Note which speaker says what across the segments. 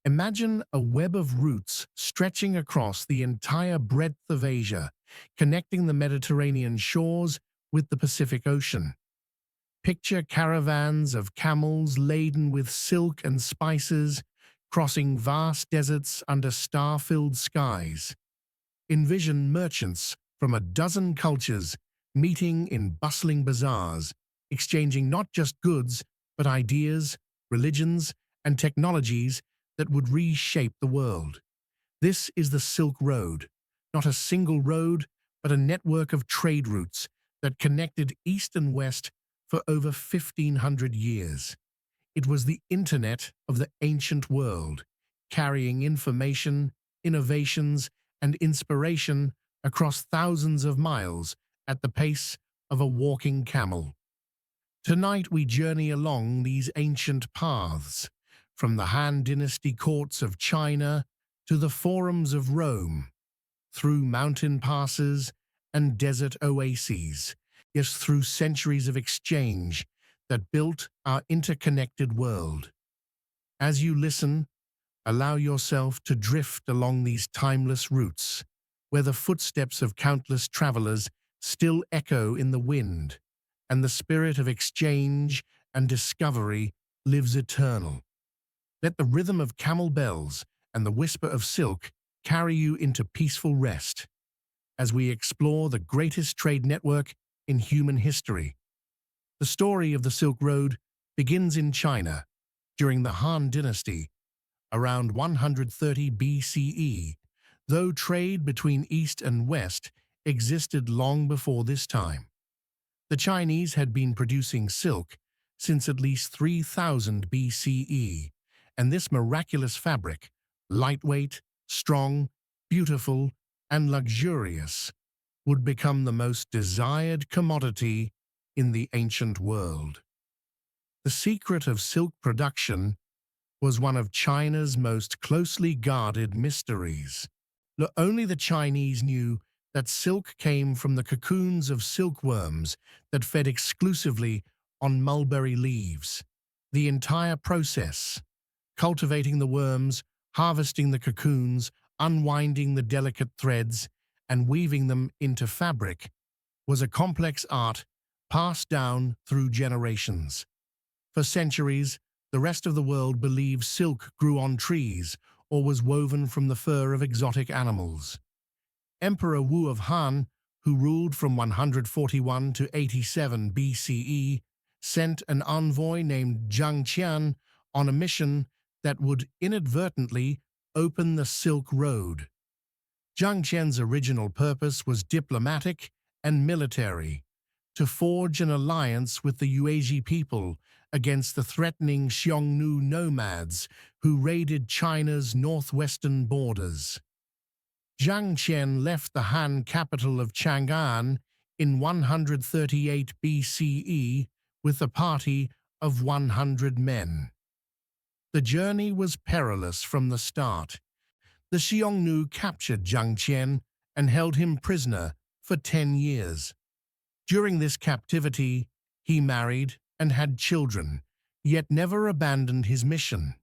Speaker 1: Imagine a web of routes stretching across the entire breadth of Asia, connecting the Mediterranean shores with the Pacific Ocean. Picture caravans of camels laden with silk and spices, crossing vast deserts under star-filled skies. Envision merchants from a dozen cultures meeting in bustling bazaars, exchanging not just goods, but ideas, religions, and technologies that would reshape the world. This is the Silk Road, not a single road, but a network of trade routes that connected East and West for over 1,500 years. It was the internet of the ancient world, carrying information, innovations, and inspiration across thousands of miles at the pace of a walking camel. Tonight we journey along these ancient paths, from the Han Dynasty courts of China to the forums of Rome, through mountain passes and desert oases, yes, through centuries of exchange that built our interconnected world. As you listen, allow yourself to drift along these timeless routes, where the footsteps of countless travelers still echo in the wind, and the spirit of exchange and discovery lives eternal. Let the rhythm of camel bells and the whisper of silk carry you into peaceful rest, as we explore the greatest trade network in human history. The story of the Silk Road begins in China during the Han Dynasty, around 130 BCE, though trade between East and West existed long before this time. The Chinese had been producing silk since at least 3000 BCE, and this miraculous fabric, lightweight, strong, beautiful, and luxurious, would become the most desired commodity in the ancient world. The secret of silk production was one of China's most closely guarded mysteries. Only the Chinese knew that silk came from the cocoons of silkworms that fed exclusively on mulberry leaves. The entire process, cultivating the worms, harvesting the cocoons, unwinding the delicate threads, and weaving them into fabric, was a complex art passed down through generations. For centuries, the rest of the world believed silk grew on trees or was woven from the fur of exotic animals. Emperor Wu of Han, who ruled from 141 to 87 BCE, sent an envoy named Zhang Qian on a mission that would inadvertently open the Silk Road. Zhang Qian's original purpose was diplomatic and military, to forge an alliance with the Yuezhi people against the threatening Xiongnu nomads who raided China's northwestern borders. Zhang Qian left the Han capital of Chang'an in 138 BCE with a party of 100 men. The journey was perilous from the start. The Xiongnu captured Zhang Qian and held him prisoner for 10 years. During this captivity, he married and had children, yet never abandoned his mission.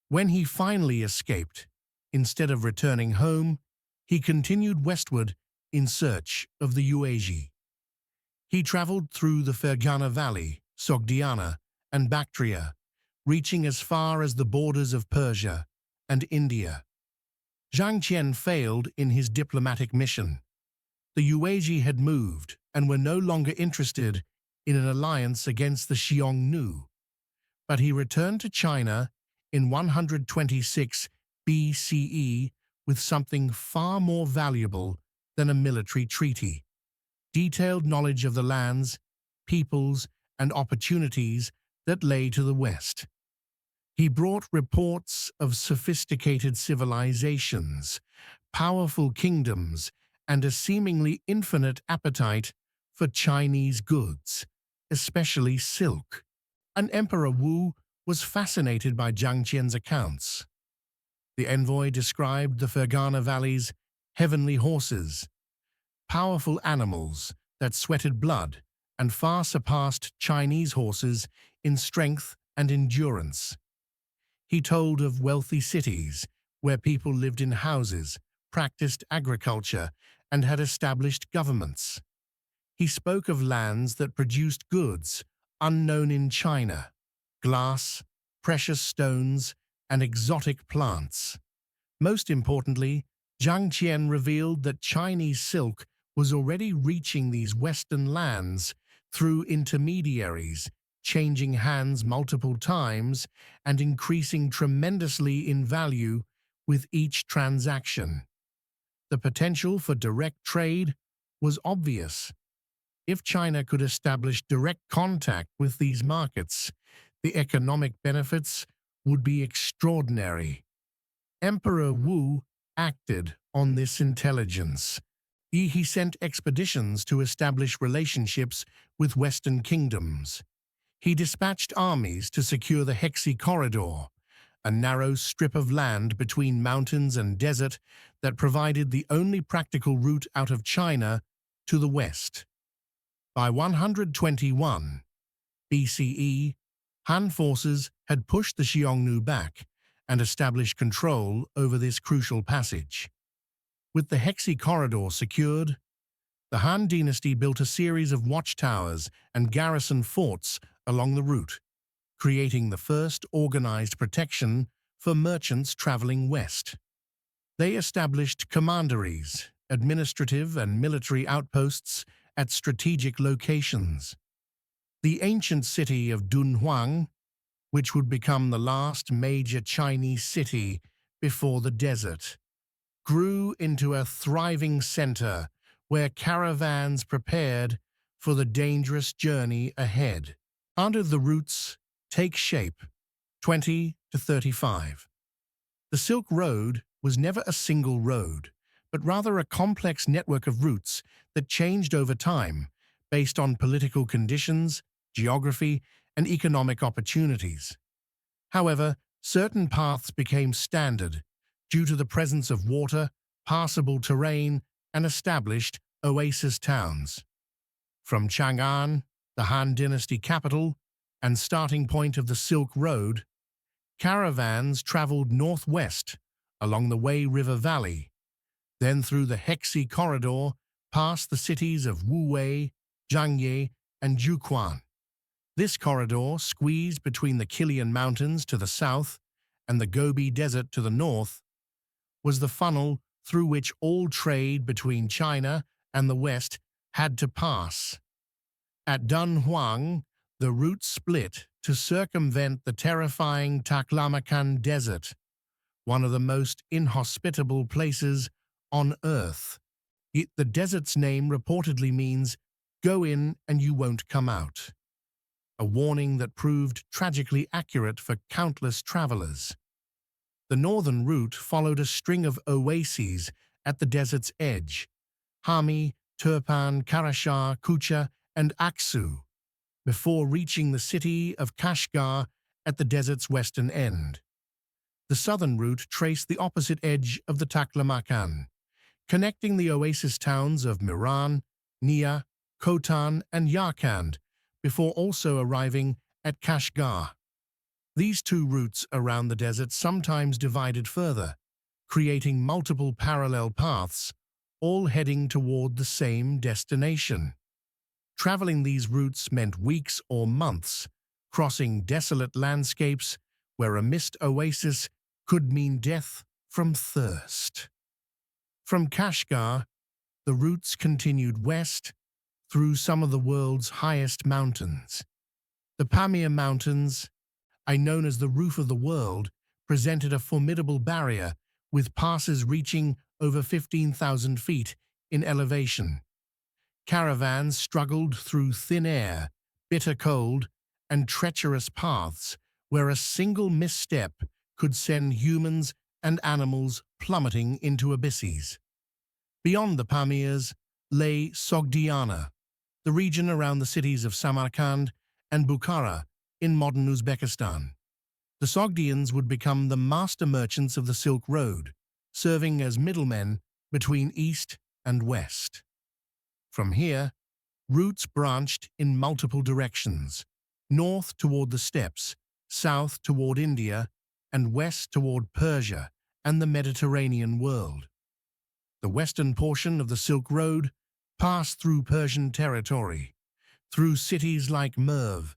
Speaker 1: When he finally escaped, instead of returning home, he continued westward in search of the Yuezhi. He traveled through the Fergana Valley, Sogdiana, and Bactria, reaching as far as the borders of Persia and India. Zhang Qian failed in his diplomatic mission. The Yuezhi had moved and were no longer interested in an alliance against the Xiongnu, but he returned to China in 126 BCE with something far more valuable than a military treaty: detailed knowledge of the lands, peoples, and opportunities that lay to the west. He brought reports of sophisticated civilizations, powerful kingdoms, and a seemingly infinite appetite for Chinese goods, especially silk. And Emperor Wu was fascinated by Zhang Qian's accounts. The envoy described the Fergana Valley's heavenly horses, powerful animals that sweated blood and far surpassed Chinese horses in strength and endurance. He told of wealthy cities where people lived in houses, practiced agriculture, and had established governments. He spoke of lands that produced goods unknown in China, glass, precious stones, and exotic plants. Most importantly, Zhang Qian revealed that Chinese silk was already reaching these Western lands through intermediaries, changing hands multiple times and increasing tremendously in value with each transaction. The potential for direct trade was obvious. If China could establish direct contact with these markets, the economic benefits would be extraordinary. Emperor Wu acted on this intelligence. He sent expeditions to establish relationships with Western kingdoms. He dispatched armies to secure the Hexi Corridor, a narrow strip of land between mountains and desert that provided the only practical route out of China to the west. By 121 BCE, Han forces had pushed the Xiongnu back and established control over this crucial passage. With the Hexi Corridor secured, the Han dynasty built a series of watchtowers and garrison forts along the route, creating the first organized protection for merchants traveling west. They established commanderies, administrative and military outposts at strategic locations. The ancient city of Dunhuang, which would become the last major Chinese city before the desert, grew into a thriving center where caravans prepared for the dangerous journey ahead. Under the routes take shape, 20 to 35. The Silk Road was never a single road, but rather a complex network of routes that changed over time based on political conditions, geography, and economic opportunities. However, certain paths became standard due to the presence of water, passable terrain, and established oasis towns. From Chang'an, the Han Dynasty capital and starting point of the Silk Road, caravans traveled northwest along the Wei River Valley, then through the Hexi Corridor past the cities of Wuwei, Zhangye, and Juquan. This corridor, squeezed between the Kilian Mountains to the south and the Gobi Desert to the north, was the funnel through which all trade between China and the West had to pass. At Dunhuang, the route split to circumvent the terrifying Taklamakan Desert, one of the most inhospitable places on Earth. The desert's name reportedly means, "Go in and you won't come out," a warning that proved tragically accurate for countless travelers. The northern route followed a string of oases at the desert's edge: Hami, Turpan, Karashar, Kucha, and Aksu, before reaching the city of Kashgar at the desert's western end. The southern route traced the opposite edge of the Taklamakan, connecting the oasis towns of Miran, Nia, Khotan, and Yarkand, before also arriving at Kashgar. These two routes around the desert sometimes divided further, creating multiple parallel paths, all heading toward the same destination. Traveling these routes meant weeks or months, crossing desolate landscapes where a mist oasis could mean death from thirst. From Kashgar, the routes continued west through some of the world's highest mountains. The Pamir Mountains, known as the roof of the world, presented a formidable barrier with passes reaching over 15,000 feet in elevation. Caravans struggled through thin air, bitter cold, and treacherous paths where a single misstep could send humans and animals plummeting into abysses. Beyond the Pamirs lay Sogdiana, the region around the cities of Samarkand and Bukhara in modern Uzbekistan. The Sogdians would become the master merchants of the Silk Road, serving as middlemen between east and west. From here, routes branched in multiple directions: north toward the steppes, south toward India, and west toward Persia and the Mediterranean world. The western portion of the Silk Road passed through Persian territory, through cities like Merv,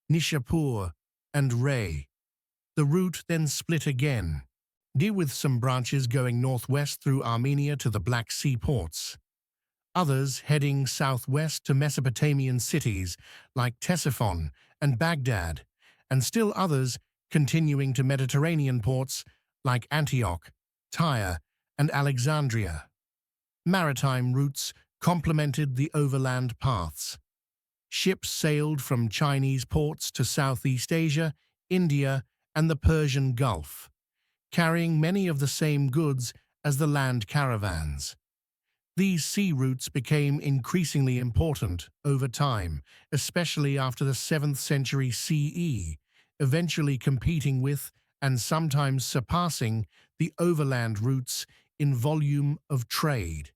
Speaker 1: Nishapur, and Ray. The route then split again, with some branches going northwest through Armenia to the Black Sea ports, others heading southwest to Mesopotamian cities like Ctesiphon and Baghdad, and still others continuing to Mediterranean ports like Antioch, Tyre, and Alexandria. Maritime routes complemented the overland paths. Ships sailed from Chinese ports to Southeast Asia, India, and the Persian Gulf, carrying many of the same goods as the land caravans. These sea routes became increasingly important over time, especially after the 7th century CE, eventually competing with and sometimes surpassing the overland routes in volume of trade.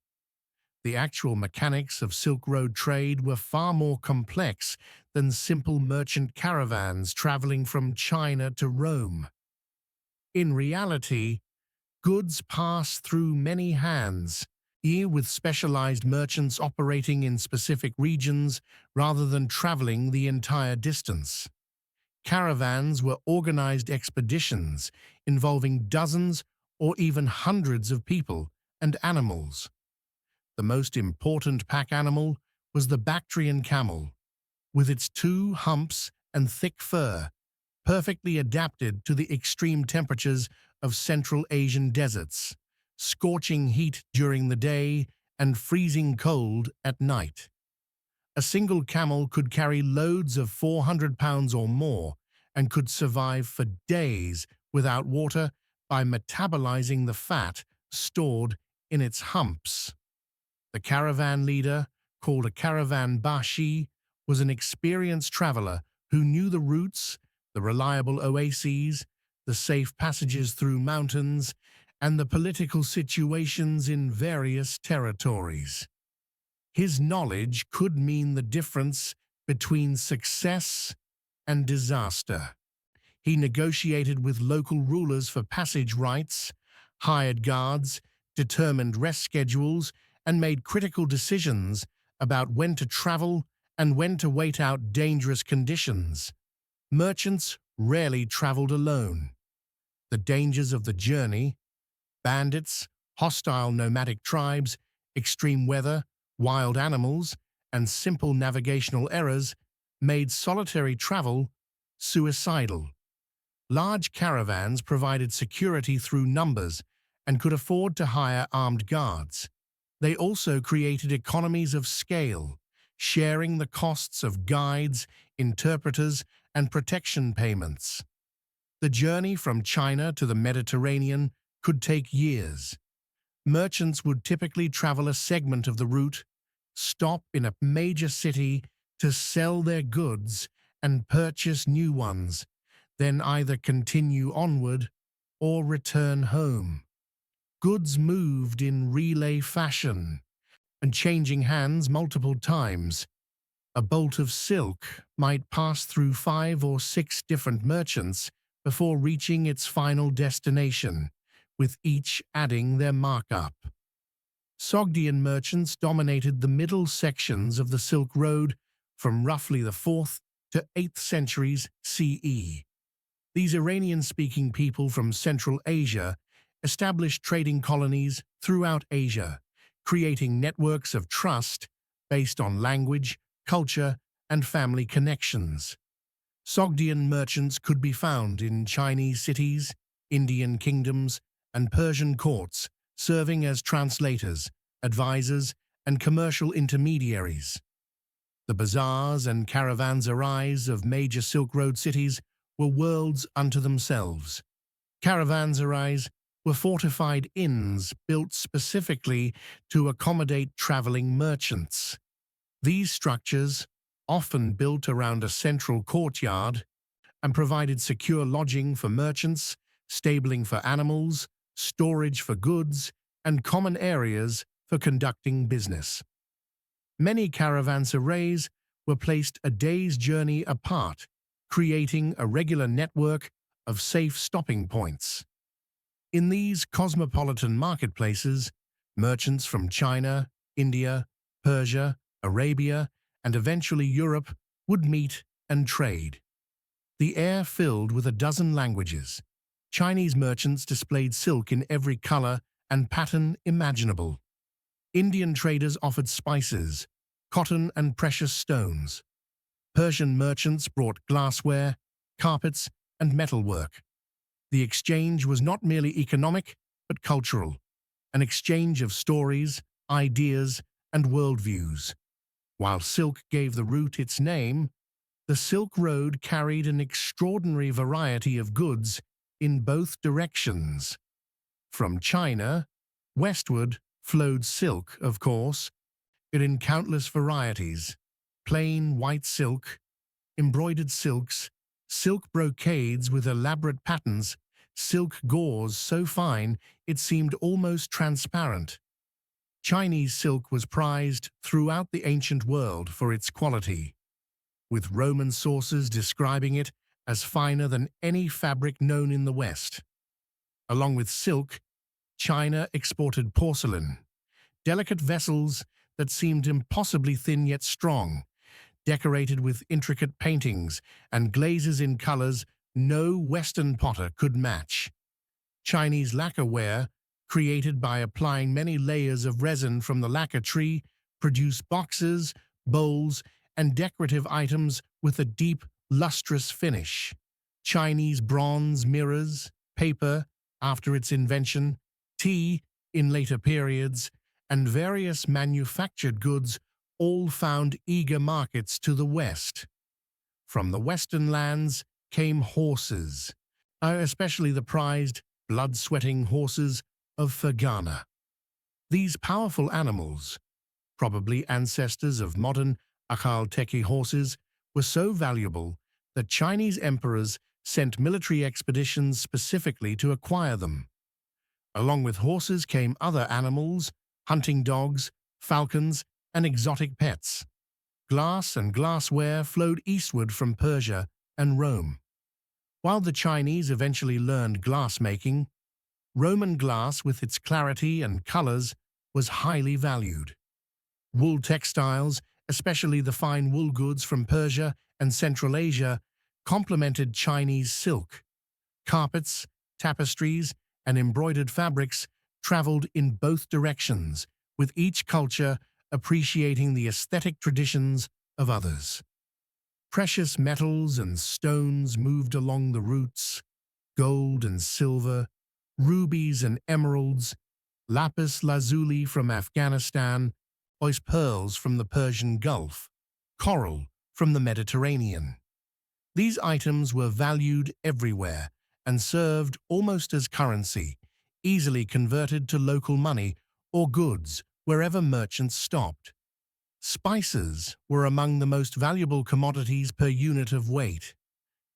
Speaker 1: The actual mechanics of Silk Road trade were far more complex than simple merchant caravans traveling from China to Rome. In reality, goods passed through many hands, with specialized merchants operating in specific regions rather than traveling the entire distance. Caravans were organized expeditions involving dozens or even hundreds of people and animals. The most important pack animal was the Bactrian camel, with its 2 humps and thick fur, perfectly adapted to the extreme temperatures of Central Asian deserts, scorching heat during the day and freezing cold at night. A single camel could carry loads of 400 pounds or more and could survive for days without water by metabolizing the fat stored in its humps. The caravan leader, called a caravan bashi, was an experienced traveler who knew the routes, the reliable oases, the safe passages through mountains, and the political situations in various territories. His knowledge could mean the difference between success and disaster. He negotiated with local rulers for passage rights, hired guards, determined rest schedules, and made critical decisions about when to travel and when to wait out dangerous conditions. Merchants rarely traveled alone. The dangers of the journey, bandits, hostile nomadic tribes, extreme weather, wild animals, and simple navigational errors made solitary travel suicidal. Large caravans provided security through numbers and could afford to hire armed guards. They also created economies of scale, sharing the costs of guides, interpreters, and protection payments. The journey from China to the Mediterranean could take years. Merchants would typically travel a segment of the route, stop in a major city to sell their goods and purchase new ones, then either continue onward or return home. Goods moved in relay fashion and changing hands multiple times. A bolt of silk might pass through 5 or 6 different merchants before reaching its final destination, with each adding their markup. Sogdian merchants dominated the middle sections of the Silk Road from roughly the 4th to 8th centuries CE. These Iranian-speaking people from Central Asia established trading colonies throughout Asia, creating networks of trust based on language, culture, and family connections. Sogdian merchants could be found in Chinese cities, Indian kingdoms, and Persian courts, serving as translators, advisors, and commercial intermediaries. The bazaars and caravanserais of major Silk Road cities were worlds unto themselves. Caravanserais were fortified inns built specifically to accommodate traveling merchants. These structures, often built around a central courtyard, and provided secure lodging for merchants, stabling for animals, storage for goods, and common areas for conducting business. Many caravanserais were placed a day's journey apart, creating a regular network of safe stopping points. In these cosmopolitan marketplaces, merchants from China, India, Persia, Arabia, and eventually Europe would meet and trade. The air filled with a dozen languages. Chinese merchants displayed silk in every color and pattern imaginable. Indian traders offered spices, cotton, and precious stones. Persian merchants brought glassware, carpets, and metalwork. The exchange was not merely economic, but cultural, an exchange of stories, ideas, and worldviews. While silk gave the route its name, the Silk Road carried an extraordinary variety of goods in both directions. From China, westward flowed silk, of course, but in countless varieties: plain white silk, embroidered silks, silk brocades with elaborate patterns, silk gauze so fine it seemed almost transparent. Chinese silk was prized throughout the ancient world for its quality, with Roman sources describing it as finer than any fabric known in the West. Along with silk, China exported porcelain, delicate vessels that seemed impossibly thin yet strong, decorated with intricate paintings and glazes in colors no Western potter could match. Chinese lacquerware, created by applying many layers of resin from the lacquer tree, produced boxes, bowls, and decorative items with a deep, lustrous finish. Chinese bronze mirrors, paper, after its invention, tea in later periods, and various manufactured goods all found eager markets to the West. From the Western lands came horses, especially the prized, blood-sweating horses of Fergana. These powerful animals, probably ancestors of modern Akal-Teki horses, were so valuable that Chinese emperors sent military expeditions specifically to acquire them. Along with horses came other animals, hunting dogs, falcons, and exotic pets. Glass and glassware flowed eastward from Persia and Rome. While the Chinese eventually learned glass-making, Roman glass, with its clarity and colors, was highly valued. Wool textiles, especially the fine wool goods from Persia and Central Asia, complemented Chinese silk. Carpets, tapestries, and embroidered fabrics traveled in both directions, with each culture appreciating the aesthetic traditions of others. Precious metals and stones moved along the routes: gold and silver, rubies and emeralds, lapis lazuli from Afghanistan, oyster pearls from the Persian Gulf, coral from the Mediterranean. These items were valued everywhere and served almost as currency, easily converted to local money or goods wherever merchants stopped. Spices were among the most valuable commodities per unit of weight.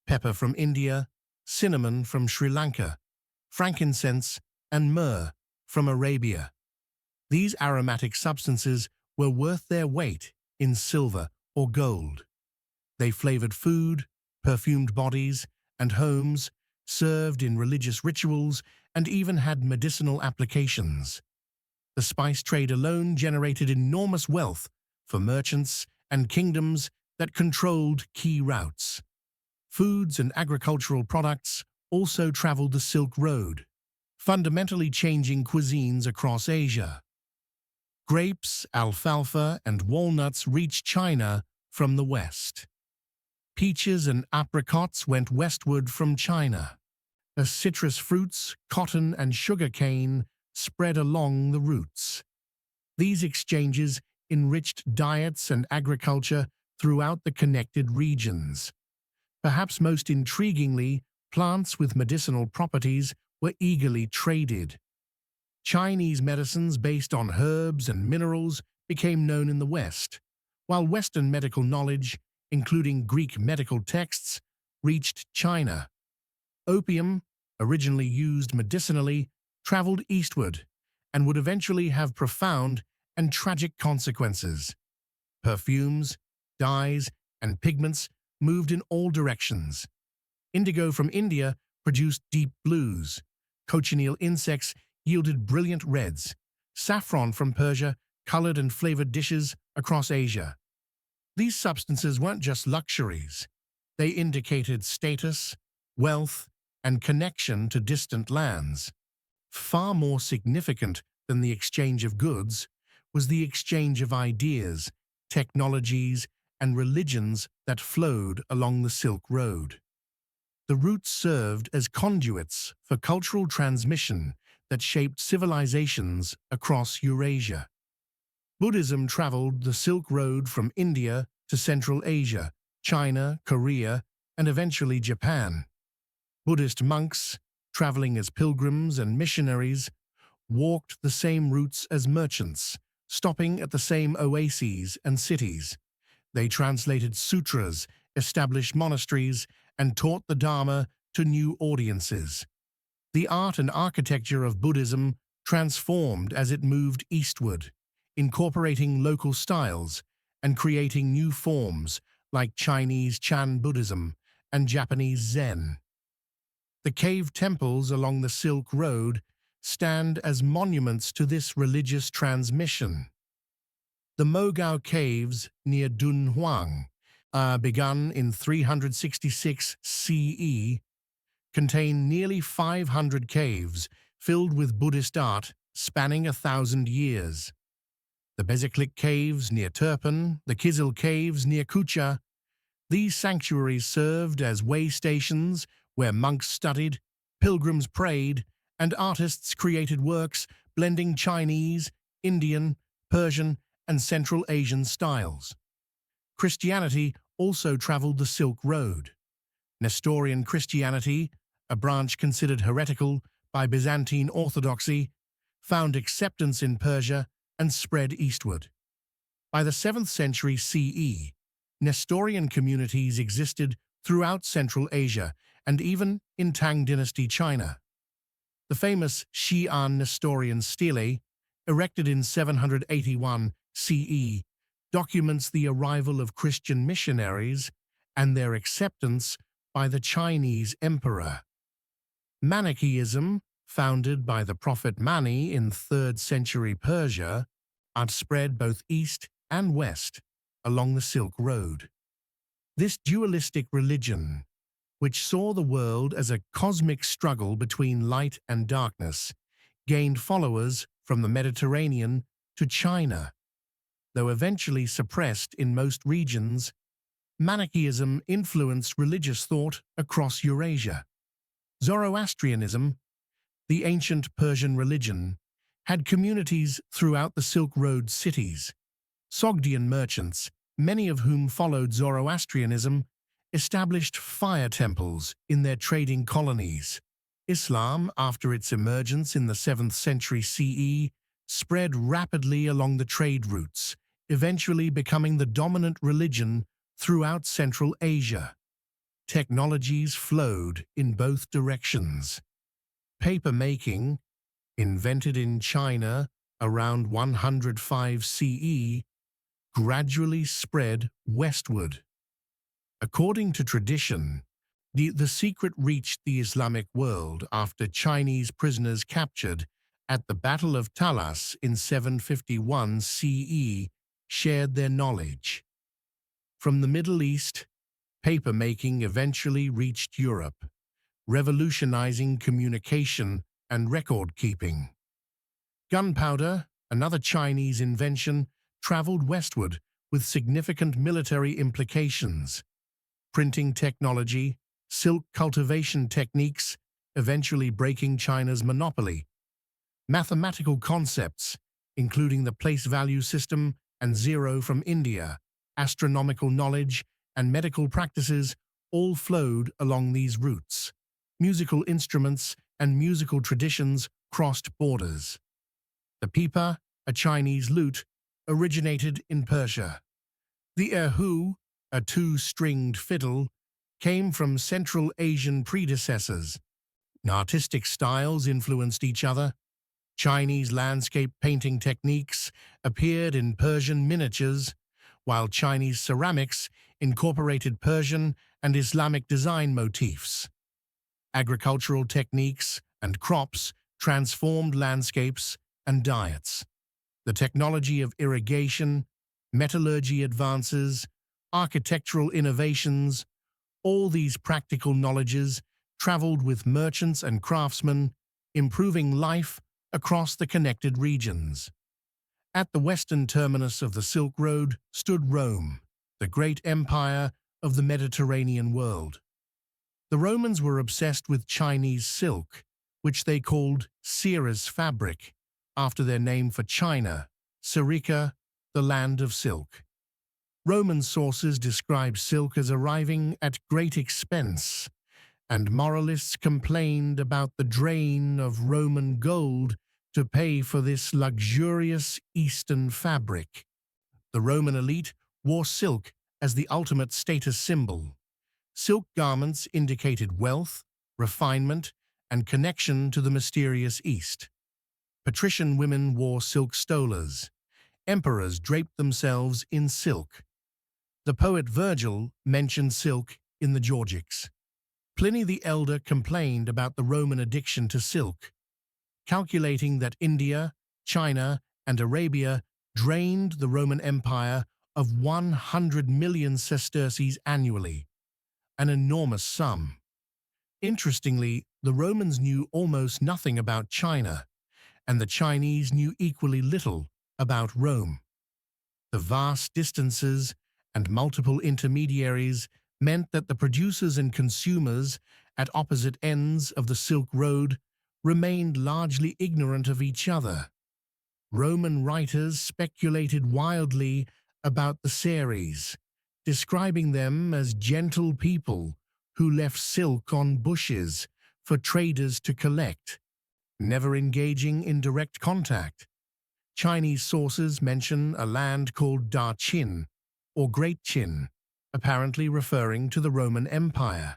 Speaker 1: Pepper from India, cinnamon from Sri Lanka, frankincense and myrrh from Arabia. These aromatic substances were worth their weight in silver or gold. They flavored food, perfumed bodies and homes, served in religious rituals, and even had medicinal applications. The spice trade alone generated enormous wealth for merchants and kingdoms that controlled key routes. Foods and agricultural products also traveled the Silk Road, fundamentally changing cuisines across Asia. Grapes, alfalfa, and walnuts reached China from the west. Peaches and apricots went westward from China. As citrus fruits, cotton, and sugar cane spread along the routes. These exchanges enriched diets and agriculture throughout the connected regions. Perhaps most intriguingly, plants with medicinal properties were eagerly traded. Chinese medicines based on herbs and minerals became known in the West, while Western medical knowledge, including Greek medical texts, reached China. Opium, originally used medicinally, traveled eastward and would eventually have profound and tragic consequences. Perfumes, dyes, and pigments moved in all directions. Indigo from India produced deep blues. Cochineal insects yielded brilliant reds. Saffron from Persia colored and flavored dishes across Asia. These substances weren't just luxuries. They indicated status, wealth, and connection to distant lands. Far more significant than the exchange of goods was the exchange of ideas, technologies, and religions that flowed along the Silk Road. The routes served as conduits for cultural transmission that shaped civilizations across Eurasia. Buddhism traveled the Silk Road from India to Central Asia, China, Korea, and eventually Japan. Buddhist monks, traveling as pilgrims and missionaries, walked the same routes as merchants, stopping at the same oases and cities. They translated sutras, established monasteries, and taught the Dharma to new audiences. The art and architecture of Buddhism transformed as it moved eastward, incorporating local styles and creating new forms like Chinese Chan Buddhism and Japanese Zen. The cave temples along the Silk Road stand as monuments to this religious transmission. The Mogao Caves near Dunhuang, begun in 366 CE, contain nearly 500 caves filled with Buddhist art spanning 1,000 years. The Bezeklik Caves near Turpan, the Kizil Caves near Kucha, these sanctuaries served as way stations where monks studied, pilgrims prayed, and artists created works blending Chinese, Indian, Persian, and Central Asian styles. Christianity also traveled the Silk Road. Nestorian Christianity, a branch considered heretical by Byzantine Orthodoxy, found acceptance in Persia and spread eastward. By the 7th century CE, Nestorian communities existed throughout Central Asia and even in Tang Dynasty China. The famous Xi'an Nestorian stele, erected in 781 CE, documents the arrival of Christian missionaries and their acceptance by the Chinese emperor. Manichaeism, founded by the prophet Mani in 3rd century Persia, outspread both east and west along the Silk Road. This dualistic religion, which saw the world as a cosmic struggle between light and darkness, gained followers from the Mediterranean to China. Though eventually suppressed in most regions, Manichaeism influenced religious thought across Eurasia. Zoroastrianism, the ancient Persian religion, had communities throughout the Silk Road cities. Sogdian merchants, many of whom followed Zoroastrianism, established fire temples in their trading colonies. Islam, after its emergence in the 7th century CE, spread rapidly along the trade routes, eventually becoming the dominant religion throughout Central Asia. Technologies flowed in both directions. Paper making, invented in China around 105 CE, gradually spread westward. According to tradition, the secret reached the Islamic world after Chinese prisoners captured at the Battle of Talas in 751 CE shared their knowledge. From the Middle East, paper-making eventually reached Europe, revolutionizing communication and record-keeping. Gunpowder, another Chinese invention, traveled westward with significant military implications. Printing technology, silk cultivation techniques, eventually breaking China's monopoly. Mathematical concepts, including the place value system and zero from India, astronomical knowledge, and medical practices all flowed along these routes. Musical instruments and musical traditions crossed borders. The pipa, a Chinese lute, originated in Persia. The erhu, a two-stringed fiddle, came from Central Asian predecessors. Artistic styles influenced each other. Chinese landscape painting techniques appeared in Persian miniatures, while Chinese ceramics incorporated Persian and Islamic design motifs. Agricultural techniques and crops transformed landscapes and diets. The technology of irrigation, metallurgy advances, architectural innovations, all these practical knowledges traveled with merchants and craftsmen, improving life across the connected regions. At the western terminus of the Silk Road stood Rome, the great empire of the Mediterranean world. The Romans were obsessed with Chinese silk, which they called Ceres fabric, after their name for China, Syrica, the land of silk. Roman sources describe silk as arriving at great expense, and moralists complained about the drain of Roman gold to pay for this luxurious Eastern fabric. The Roman elite wore silk as the ultimate status symbol. Silk garments indicated wealth, refinement, and connection to the mysterious East. Patrician women wore silk stolas. Emperors draped themselves in silk. The poet Virgil mentioned silk in the Georgics. Pliny the Elder complained about the Roman addiction to silk, calculating that India, China, and Arabia drained the Roman Empire of 100 million sesterces annually, an enormous sum. Interestingly, the Romans knew almost nothing about China, and the Chinese knew equally little about Rome. The vast distances and multiple intermediaries meant that the producers and consumers at opposite ends of the Silk Road remained largely ignorant of each other. Roman writers speculated wildly about the Ceres, describing them as gentle people who left silk on bushes for traders to collect, never engaging in direct contact. Chinese sources mention a land called Da Qin, or Great Qin, apparently referring to the Roman Empire.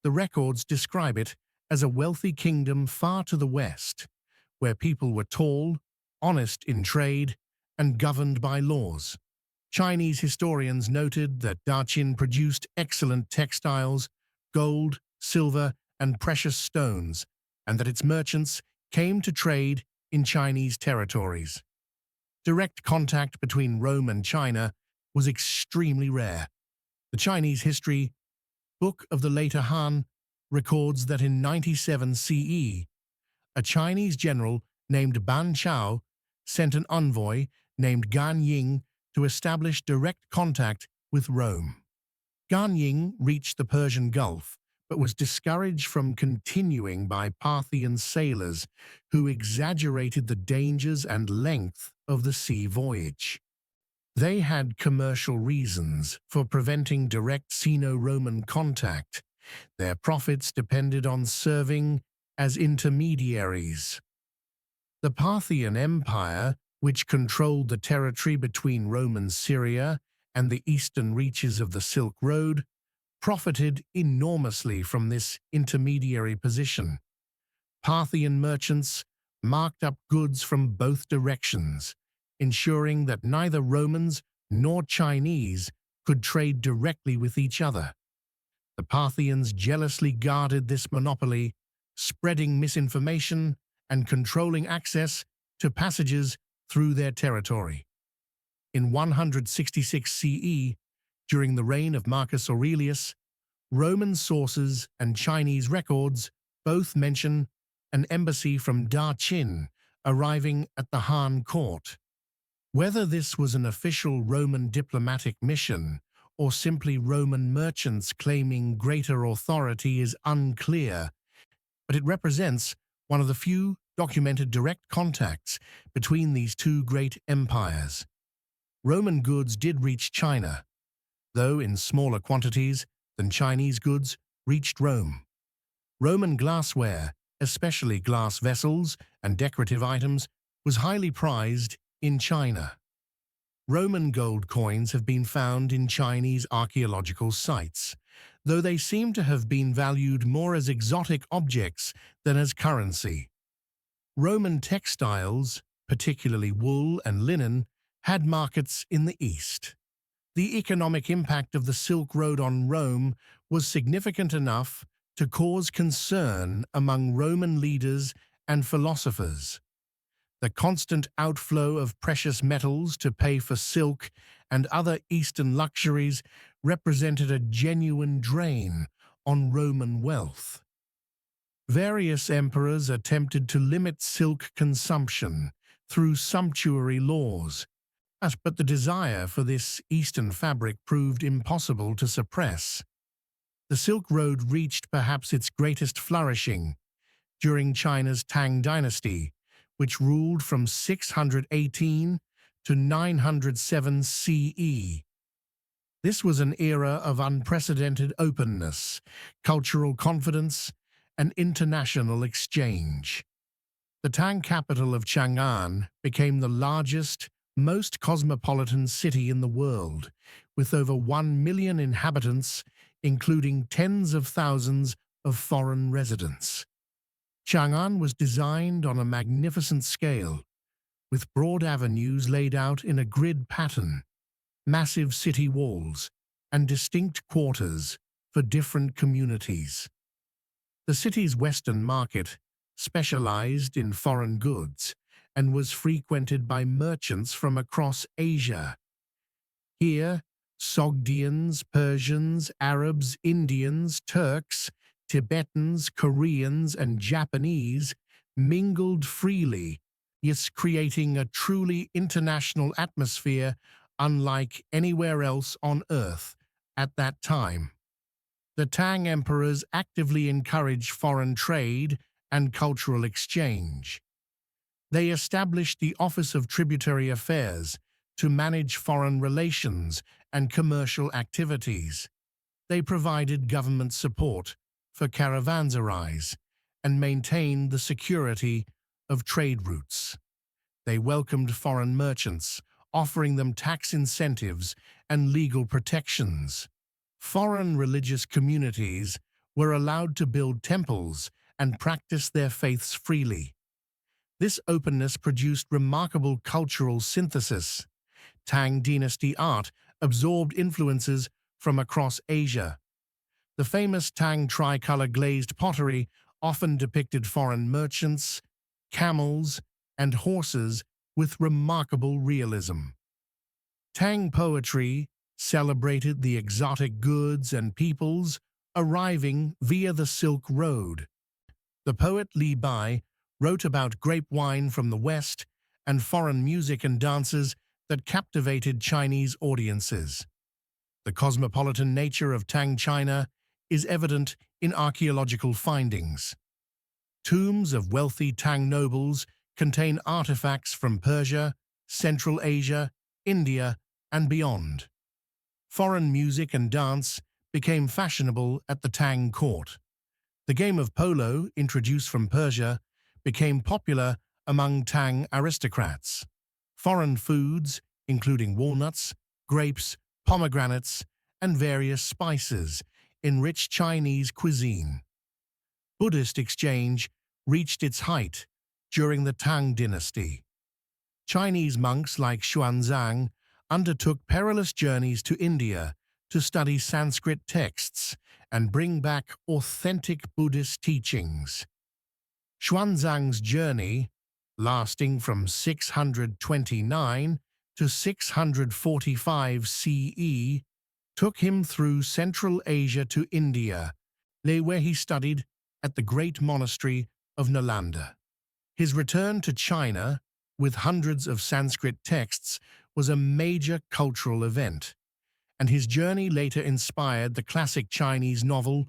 Speaker 1: The records describe it as a wealthy kingdom far to the west, where people were tall, honest in trade, and governed by laws. Chinese historians noted that Da Qin produced excellent textiles, gold, silver, and precious stones, and that its merchants came to trade in Chinese territories. Direct contact between Rome and China was extremely rare. The Chinese history book of the later Han records that in 97 CE, a Chinese general named Ban Chao sent an envoy named Gan Ying to establish direct contact with Rome. Gan Ying reached the Persian Gulf, but was discouraged from continuing by Parthian sailors who exaggerated the dangers and length of the sea voyage. They had commercial reasons for preventing direct Sino-Roman contact. Their profits depended on serving as intermediaries. The Parthian Empire, which controlled the territory between Roman Syria and the eastern reaches of the Silk Road, profited enormously from this intermediary position. Parthian merchants marked up goods from both directions, ensuring that neither Romans nor Chinese could trade directly with each other. The Parthians jealously guarded this monopoly, spreading misinformation and controlling access to passages through their territory. In 166 CE, during the reign of Marcus Aurelius, Roman sources and Chinese records both mention an embassy from Da Qin arriving at the Han court. Whether this was an official Roman diplomatic mission or simply Roman merchants claiming greater authority is unclear, but it represents one of the few documented direct contacts between these two great empires. Roman goods did reach China, though in smaller quantities than Chinese goods reached Rome. Roman glassware, especially glass vessels and decorative items, was highly prized in China. Roman gold coins have been found in Chinese archaeological sites, though they seem to have been valued more as exotic objects than as currency. Roman textiles, particularly wool and linen, had markets in the East. The economic impact of the Silk Road on Rome was significant enough to cause concern among Roman leaders and philosophers. The constant outflow of precious metals to pay for silk and other Eastern luxuries represented a genuine drain on Roman wealth. Various emperors attempted to limit silk consumption through sumptuary laws, but the desire for this Eastern fabric proved impossible to suppress. The Silk Road reached perhaps its greatest flourishing during China's Tang dynasty, which ruled from 618 to 907 CE. This was an era of unprecedented openness, cultural confidence, and international exchange. The Tang capital of Chang'an became the largest, most cosmopolitan city in the world, with over 1 million inhabitants, including tens of thousands of foreign residents. Chang'an was designed on a magnificent scale, with broad avenues laid out in a grid pattern, massive city walls, and distinct quarters for different communities. The city's Western market specialized in foreign goods and was frequented by merchants from across Asia. Here, Sogdians, Persians, Arabs, Indians, Turks, Tibetans, Koreans, and Japanese mingled freely, yet creating a truly international atmosphere unlike anywhere else on Earth at that time. The Tang emperors actively encouraged foreign trade and cultural exchange. They established the Office of Tributary Affairs to manage foreign relations and commercial activities. They provided government support for caravanserais and maintained the security of trade routes. They welcomed foreign merchants, offering them tax incentives and legal protections. Foreign religious communities were allowed to build temples and practice their faiths freely. This openness produced remarkable cultural synthesis. Tang dynasty art absorbed influences from across Asia. The famous Tang tricolor glazed pottery often depicted foreign merchants, camels, and horses with remarkable realism. Tang poetry celebrated the exotic goods and peoples arriving via the Silk Road. The poet Li Bai wrote about grape wine from the West and foreign music and dances that captivated Chinese audiences. The cosmopolitan nature of Tang China is evident in archaeological findings. Tombs of wealthy Tang nobles contain artifacts from Persia, Central Asia, India, and beyond. Foreign music and dance became fashionable at the Tang court. The game of polo, introduced from Persia, became popular among Tang aristocrats. Foreign foods, including walnuts, grapes, pomegranates, and various spices, enriched Chinese cuisine. Buddhist exchange reached its height during the Tang dynasty. Chinese monks like Xuanzang undertook perilous journeys to India to study Sanskrit texts and bring back authentic Buddhist teachings. Xuanzang's journey, lasting from 629 to 645 CE, took him through Central Asia to India, where he studied at the great monastery of Nalanda. His return to China, with hundreds of Sanskrit texts, was a major cultural event, and his journey later inspired the classic Chinese novel,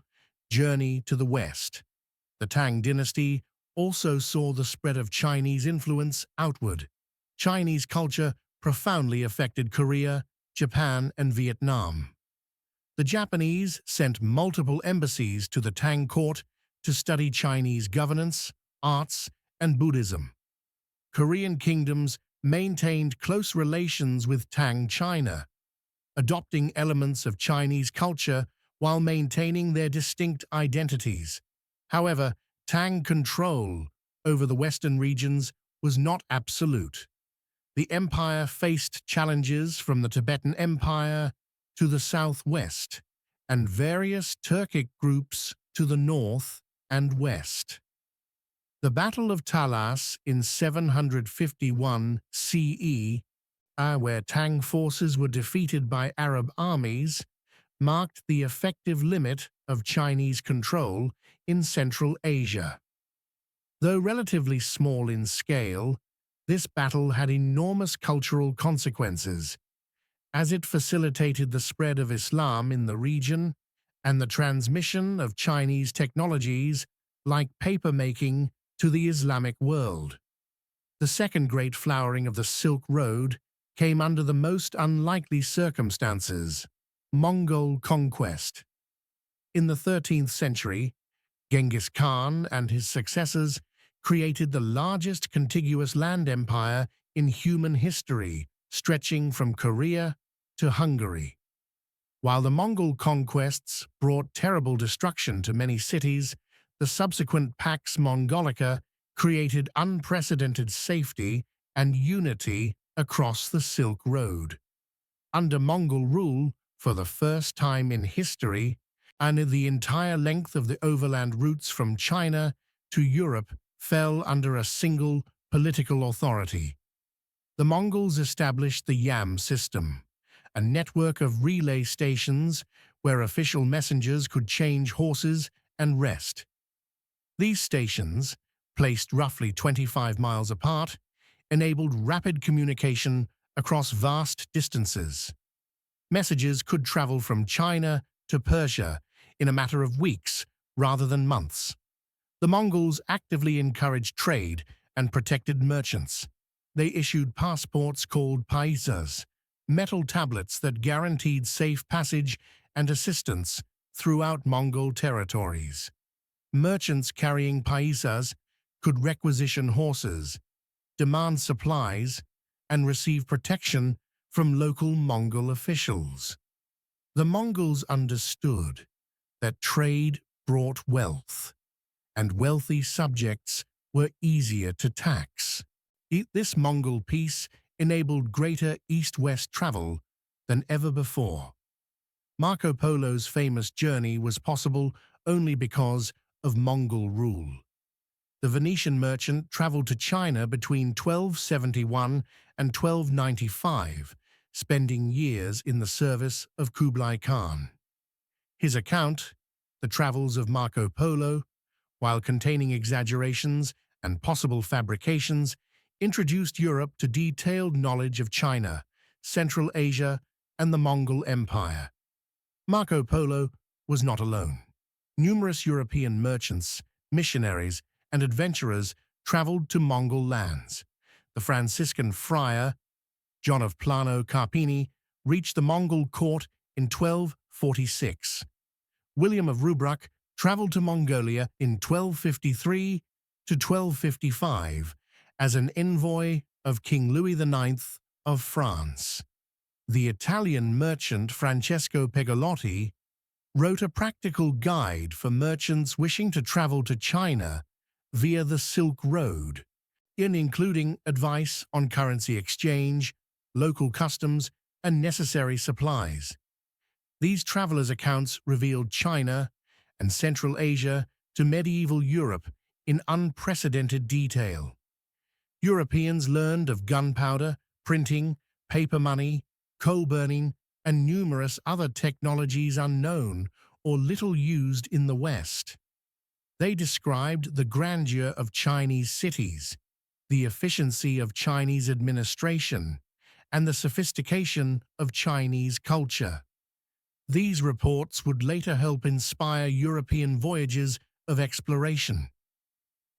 Speaker 1: Journey to the West. The Tang dynasty also saw the spread of Chinese influence outward. Chinese culture profoundly affected Korea, Japan, and Vietnam. The Japanese sent multiple embassies to the Tang court to study Chinese governance, arts, and Buddhism. Korean kingdoms maintained close relations with Tang China, adopting elements of Chinese culture while maintaining their distinct identities. However, Tang control over the western regions was not absolute. The empire faced challenges from the Tibetan Empire to the southwest, and various Turkic groups to the north and west. The Battle of Talas in 751 CE, where Tang forces were defeated by Arab armies, marked the effective limit of Chinese control in Central Asia. Though relatively small in scale, this battle had enormous cultural consequences, as it facilitated the spread of Islam in the region and the transmission of Chinese technologies like paper-making to the Islamic world. The second great flowering of the Silk Road came under the most unlikely circumstances: Mongol conquest. In the 13th century, Genghis Khan and his successors created the largest contiguous land empire in human history, stretching from Korea to Hungary. While the Mongol conquests brought terrible destruction to many cities, the subsequent Pax Mongolica created unprecedented safety and unity across the Silk Road. Under Mongol rule, for the first time in history, and the entire length of the overland routes from China to Europe fell under a single political authority. The Mongols established the Yam system, a network of relay stations where official messengers could change horses and rest. These stations, placed roughly 25 miles apart, enabled rapid communication across vast distances. Messages could travel from China to Persia in a matter of weeks rather than months. The Mongols actively encouraged trade and protected merchants. They issued passports called paisas, metal tablets that guaranteed safe passage and assistance throughout Mongol territories. Merchants carrying paisas could requisition horses, demand supplies, and receive protection from local Mongol officials. The Mongols understood that trade brought wealth, and wealthy subjects were easier to tax. This Mongol peace enabled greater east-west travel than ever before. Marco Polo's famous journey was possible only because of Mongol rule. The Venetian merchant traveled to China between 1271 and 1295, spending years in the service of Kublai Khan. His account, The Travels of Marco Polo, while containing exaggerations and possible fabrications, introduced Europe to detailed knowledge of China, Central Asia, and the Mongol Empire. Marco Polo was not alone. Numerous European merchants, missionaries, and adventurers traveled to Mongol lands. The Franciscan friar, John of Plano Carpini, reached the Mongol court in 1246. William of Rubruck traveled to Mongolia in 1253 to 1255 as an envoy of King Louis IX of France. The Italian merchant Francesco Pegolotti wrote a practical guide for merchants wishing to travel to China via the Silk Road, including advice on currency exchange, local customs, and necessary supplies. These travelers' accounts revealed China and Central Asia to medieval Europe in unprecedented detail. Europeans learned of gunpowder, printing, paper money, coal burning, and numerous other technologies unknown or little used in the West. They described the grandeur of Chinese cities, the efficiency of Chinese administration, and the sophistication of Chinese culture. These reports would later help inspire European voyages of exploration.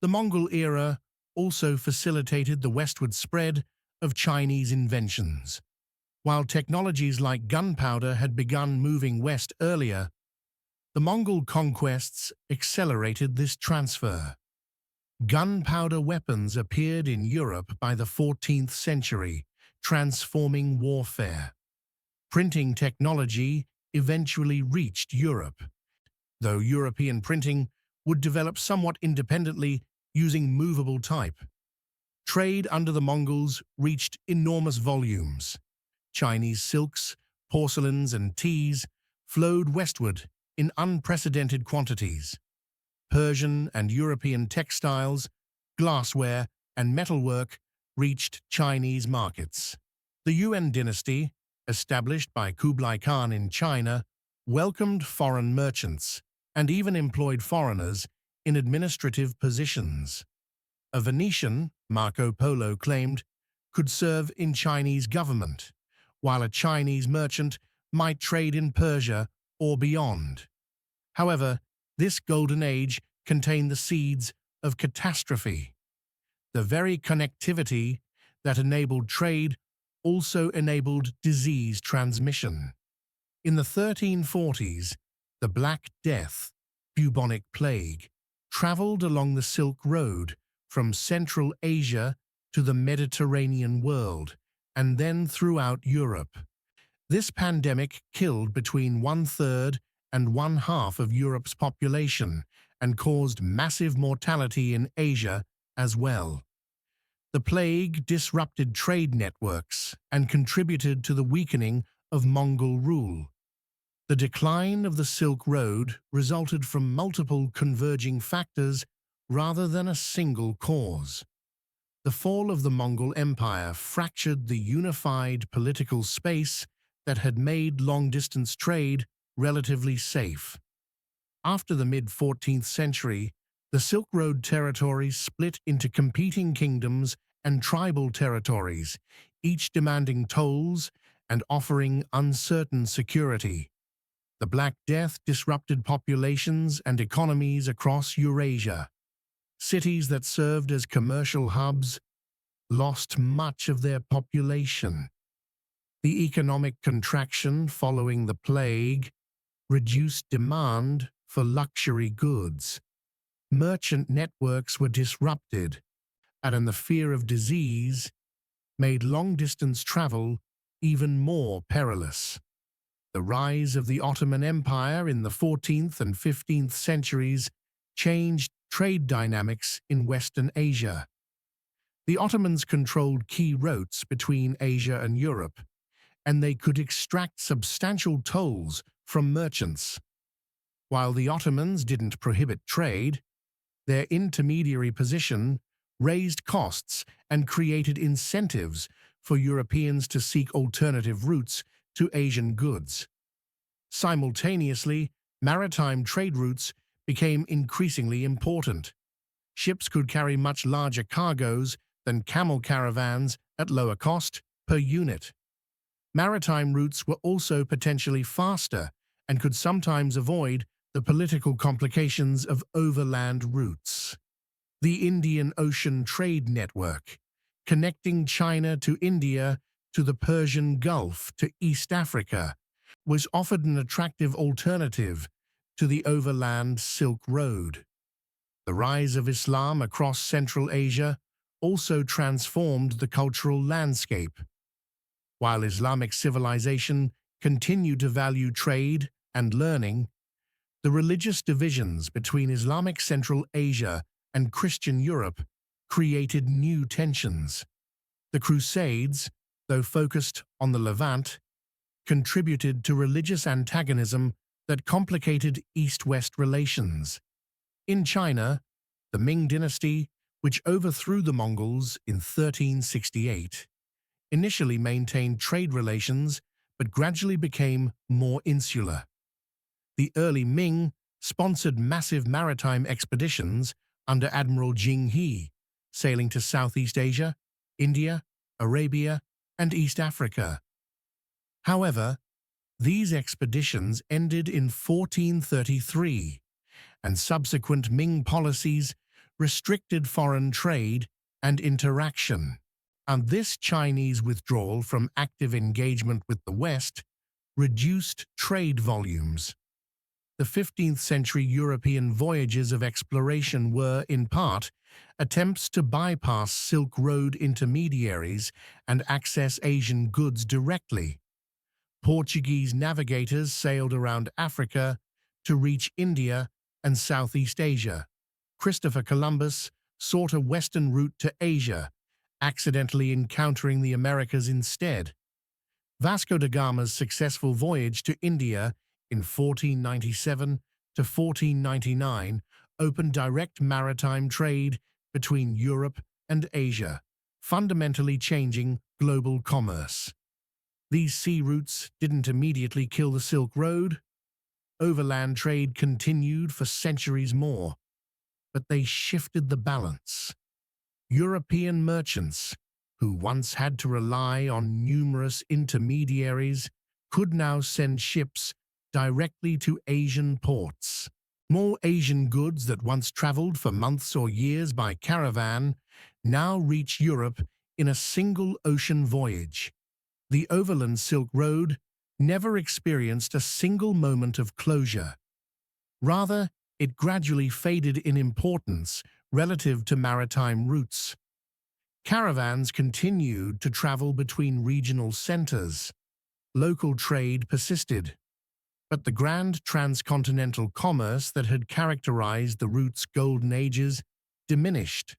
Speaker 1: The Mongol era also facilitated the westward spread of Chinese inventions. While technologies like gunpowder had begun moving west earlier, the Mongol conquests accelerated this transfer. Gunpowder weapons appeared in Europe by the 14th century, transforming warfare. Printing technology eventually reached Europe, though European printing would develop somewhat independently using movable type. Trade under the Mongols reached enormous volumes. Chinese silks, porcelains, and teas flowed westward in unprecedented quantities. Persian and European textiles, glassware, and metalwork reached Chinese markets. The Yuan dynasty, established by Kublai Khan in China, welcomed foreign merchants and even employed foreigners in administrative positions. A Venetian, Marco Polo claimed, could serve in Chinese government, while a Chinese merchant might trade in Persia or beyond. However, this golden age contained the seeds of catastrophe. The very connectivity that enabled trade also enabled disease transmission. In the 1340s, the Black Death, bubonic plague, traveled along the Silk Road from Central Asia to the Mediterranean world, and then throughout Europe. This pandemic killed between one-third and one-half of Europe's population and caused massive mortality in Asia as well. The plague disrupted trade networks and contributed to the weakening of Mongol rule. The decline of the Silk Road resulted from multiple converging factors rather than a single cause. The fall of the Mongol Empire fractured the unified political space that had made long-distance trade relatively safe. After the mid-14th century, the Silk Road territories split into competing kingdoms and tribal territories, each demanding tolls and offering uncertain security. The Black Death disrupted populations and economies across Eurasia. Cities that served as commercial hubs lost much of their population. The economic contraction following the plague reduced demand for luxury goods. Merchant networks were disrupted, and the fear of disease made long-distance travel even more perilous. The rise of the Ottoman Empire in the 14th and 15th centuries changed trade dynamics in Western Asia. The Ottomans controlled key routes between Asia and Europe, and they could extract substantial tolls from merchants. While the Ottomans didn't prohibit trade, their intermediary position raised costs and created incentives for Europeans to seek alternative routes to Asian goods. Simultaneously, maritime trade routes became increasingly important. Ships could carry much larger cargoes than camel caravans at lower cost per unit. Maritime routes were also potentially faster and could sometimes avoid the political complications of overland routes. The Indian Ocean Trade Network, connecting China to India to the Persian Gulf to East Africa, was offered an attractive alternative to the overland Silk Road. The rise of Islam across Central Asia also transformed the cultural landscape. While Islamic civilization continued to value trade and learning, the religious divisions between Islamic Central Asia and Christian Europe created new tensions. The Crusades, though focused on the Levant, contributed to religious antagonism that complicated East-West relations. In China, the Ming dynasty, which overthrew the Mongols in 1368, initially maintained trade relations but gradually became more insular. The early Ming sponsored massive maritime expeditions under Admiral Jing He, sailing to Southeast Asia, India, Arabia, and East Africa. However, these expeditions ended in 1433, and subsequent Ming policies restricted foreign trade and interaction. And this Chinese withdrawal from active engagement with the West reduced trade volumes. The 15th century European voyages of exploration were, in part, attempts to bypass Silk Road intermediaries and access Asian goods directly. Portuguese navigators sailed around Africa to reach India and Southeast Asia. Christopher Columbus sought a western route to Asia, accidentally encountering the Americas instead. Vasco da Gama's successful voyage to India in 1497 to 1499 opened direct maritime trade between Europe and Asia, fundamentally changing global commerce. These sea routes didn't immediately kill the Silk Road. Overland trade continued for centuries more, but they shifted the balance. European merchants, who once had to rely on numerous intermediaries, could now send ships directly to Asian ports. More Asian goods that once traveled for months or years by caravan now reach Europe in a single ocean voyage. The Overland Silk Road never experienced a single moment of closure. Rather, it gradually faded in importance relative to maritime routes. Caravans continued to travel between regional centers. Local trade persisted, but the grand transcontinental commerce that had characterized the route's golden ages diminished.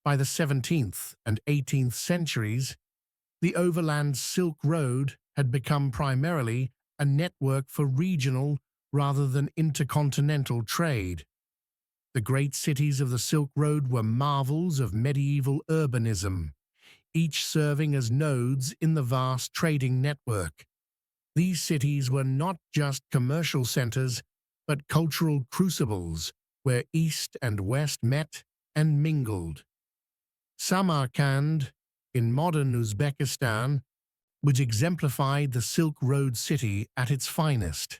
Speaker 1: By the 17th and 18th centuries, the Overland Silk Road had become primarily a network for regional rather than intercontinental trade. The great cities of the Silk Road were marvels of medieval urbanism, each serving as nodes in the vast trading network. These cities were not just commercial centers, but cultural crucibles where East and West met and mingled. Samarkand, in modern Uzbekistan, which exemplified the Silk Road city at its finest.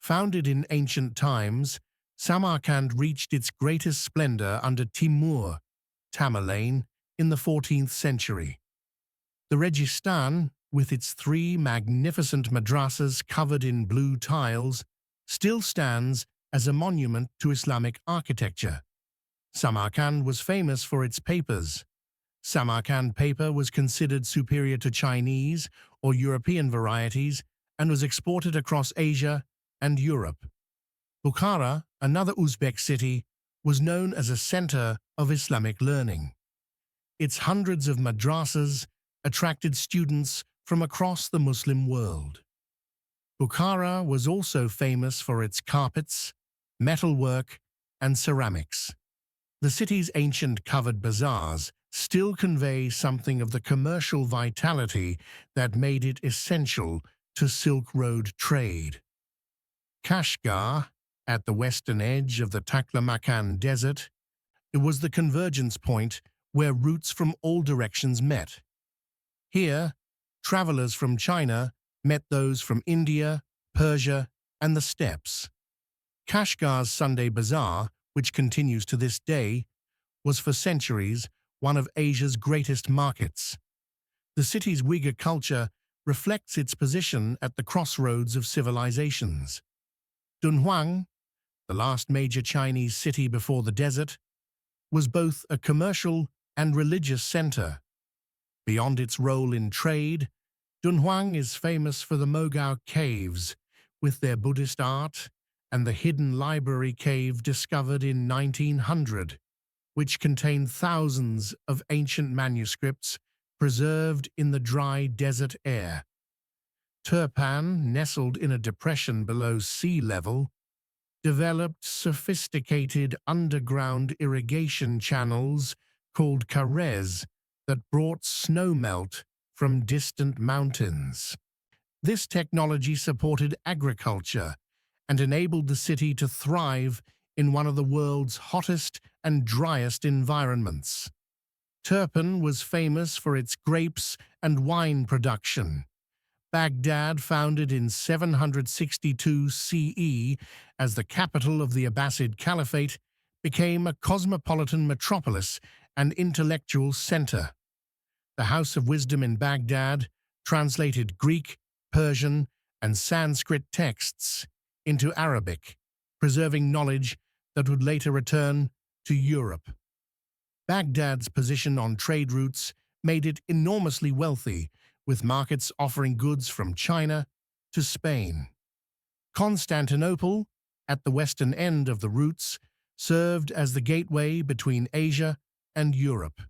Speaker 1: Founded in ancient times, Samarkand reached its greatest splendor under Timur, Tamerlane, in the 14th century. The Registan, with its 3 magnificent madrasas covered in blue tiles, still stands as a monument to Islamic architecture. Samarkand was famous for its papers. Samarkand paper was considered superior to Chinese or European varieties and was exported across Asia and Europe. Bukhara, another Uzbek city, was known as a center of Islamic learning. Its hundreds of madrasas attracted students from across the Muslim world. Bukhara was also famous for its carpets, metalwork, and ceramics. The city's ancient covered bazaars still convey something of the commercial vitality that made it essential to Silk Road trade. Kashgar, at the western edge of the Taklamakan Desert, it was the convergence point where routes from all directions met. Here, travelers from China met those from India, Persia, and the steppes. Kashgar's Sunday Bazaar, which continues to this day, was for centuries one of Asia's greatest markets. The city's Uyghur culture reflects its position at the crossroads of civilizations. Dunhuang, the last major Chinese city before the desert, was both a commercial and religious center. Beyond its role in trade, Dunhuang is famous for the Mogao Caves, with their Buddhist art, and the hidden library cave discovered in 1900, which contained thousands of ancient manuscripts preserved in the dry desert air. Turpan, nestled in a depression below sea level, developed sophisticated underground irrigation channels called karez that brought snowmelt from distant mountains. This technology supported agriculture and enabled the city to thrive in one of the world's hottest and driest environments. Turpan was famous for its grapes and wine production. Baghdad, founded in 762 CE as the capital of the Abbasid Caliphate, became a cosmopolitan metropolis and intellectual center. The House of Wisdom in Baghdad translated Greek, Persian, and Sanskrit texts into Arabic, preserving knowledge that would later return to Europe. Baghdad's position on trade routes made it enormously wealthy, with markets offering goods from China to Spain. Constantinople, at the western end of the routes, served as the gateway between Asia and Europe.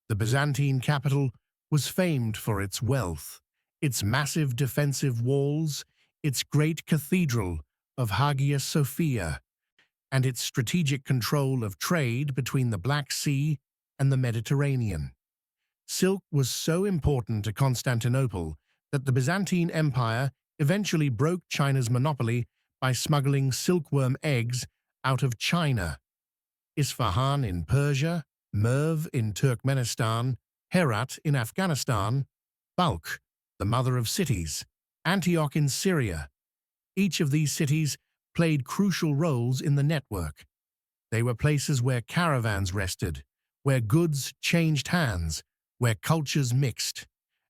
Speaker 1: The Byzantine capital was famed for its wealth, its massive defensive walls, its great cathedral of Hagia Sophia, and its strategic control of trade between the Black Sea and the Mediterranean. Silk was so important to Constantinople that the Byzantine Empire eventually broke China's monopoly by smuggling silkworm eggs out of China. Isfahan in Persia, Merv in Turkmenistan, Herat in Afghanistan, Balkh, the mother of cities, Antioch in Syria. Each of these cities played crucial roles in the network. They were places where caravans rested, where goods changed hands, where cultures mixed,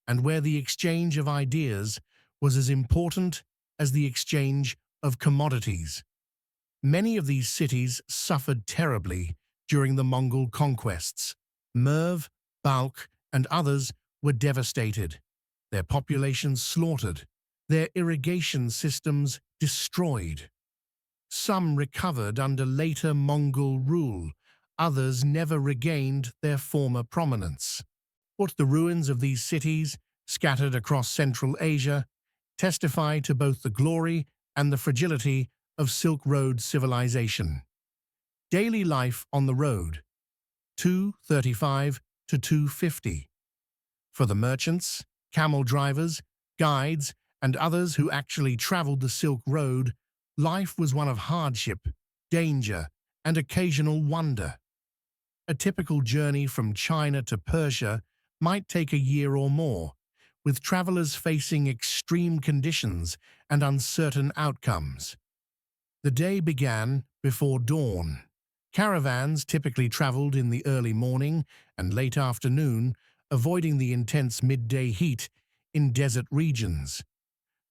Speaker 1: and where the exchange of ideas was as important as the exchange of commodities. Many of these cities suffered terribly during the Mongol conquests. Merv, Balkh, and others were devastated, their populations slaughtered, their irrigation systems destroyed. Some recovered under later Mongol rule, others never regained their former prominence. But the ruins of these cities, scattered across Central Asia, testify to both the glory and the fragility of Silk Road civilization. Daily life on the road, 2:35 to 2:50. For the merchants, camel drivers, guides, and others who actually traveled the Silk Road, life was one of hardship, danger, and occasional wonder. A typical journey from China to Persia might take a year or more, with travelers facing extreme conditions and uncertain outcomes. The day began before dawn. Caravans typically traveled in the early morning and late afternoon, avoiding the intense midday heat in desert regions.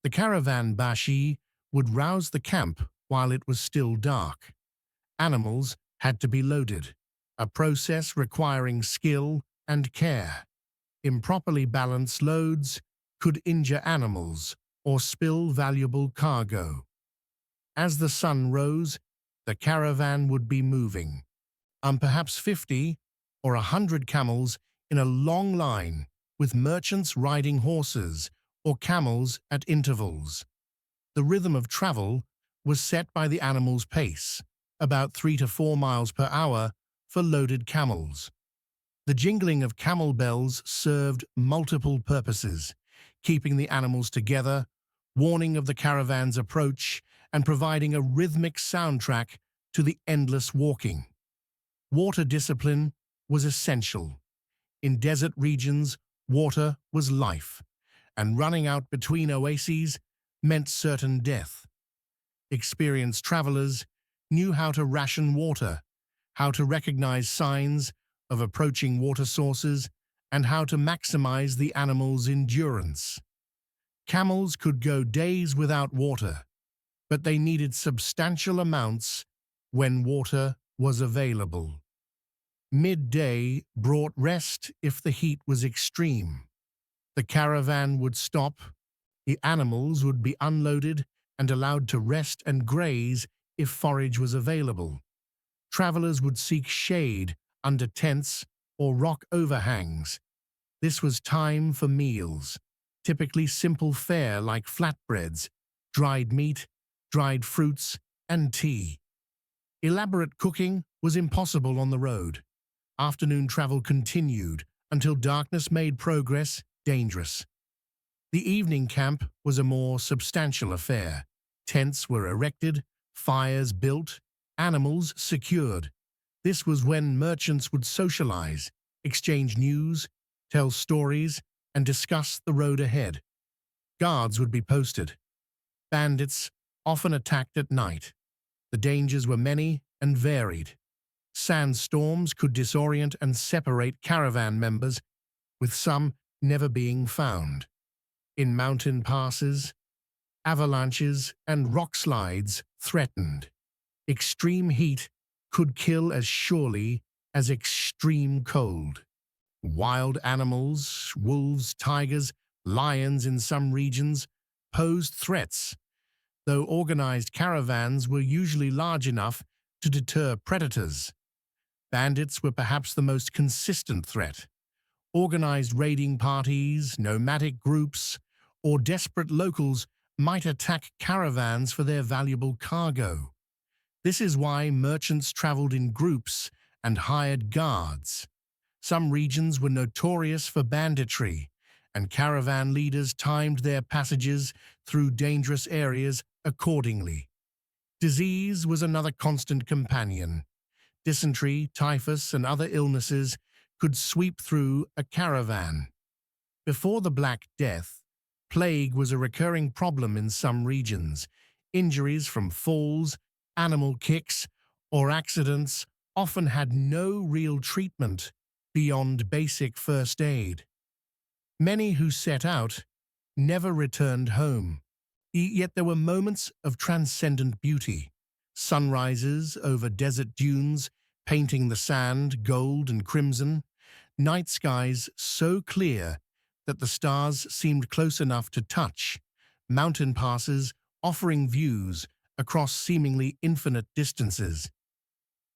Speaker 1: The caravan bashi would rouse the camp while it was still dark. Animals had to be loaded, a process requiring skill and care. Improperly balanced loads could injure animals or spill valuable cargo. As the sun rose, the caravan would be moving, perhaps 50 or 100 camels in a long line, with merchants riding horses or camels at intervals. The rhythm of travel was set by the animal's pace, about 3 to 4 miles per hour for loaded camels. The jingling of camel bells served multiple purposes, keeping the animals together, warning of the caravan's approach, and providing a rhythmic soundtrack to the endless walking. Water discipline was essential. In desert regions, water was life, and running out between oases meant certain death. Experienced travelers knew how to ration water, how to recognize signs of approaching water sources, and how to maximize the animal's endurance. Camels could go days without water, but they needed substantial amounts when water was available. Midday brought rest if the heat was extreme. The caravan would stop, the animals would be unloaded and allowed to rest and graze if forage was available. Travelers would seek shade under tents or rock overhangs. This was time for meals, typically simple fare like flatbreads, dried meat, dried fruits, and tea. Elaborate cooking was impossible on the road. Afternoon travel continued until darkness made progress dangerous. The evening camp was a more substantial affair. Tents were erected, fires built, animals secured. This was when merchants would socialize, exchange news, tell stories, and discuss the road ahead. Guards would be posted. Bandits often attacked at night. The dangers were many and varied. Sandstorms could disorient and separate caravan members, with some never being found. In mountain passes, avalanches and rock slides threatened. Extreme heat could kill as surely as extreme cold. Wild animals, wolves, tigers, lions in some regions, posed threats, though organized caravans were usually large enough to deter predators. Bandits were perhaps the most consistent threat. Organized raiding parties, nomadic groups, or desperate locals might attack caravans for their valuable cargo. This is why merchants traveled in groups and hired guards. Some regions were notorious for banditry, and caravan leaders timed their passages through dangerous areas accordingly. Disease was another constant companion. Dysentery, typhus, and other illnesses could sweep through a caravan. Before the Black Death, plague was a recurring problem in some regions. Injuries from falls, animal kicks, or accidents often had no real treatment beyond basic first aid. Many who set out never returned home. Yet there were moments of transcendent beauty. Sunrises over desert dunes, painting the sand gold and crimson. Night skies so clear that the stars seemed close enough to touch. Mountain passes offering views across seemingly infinite distances.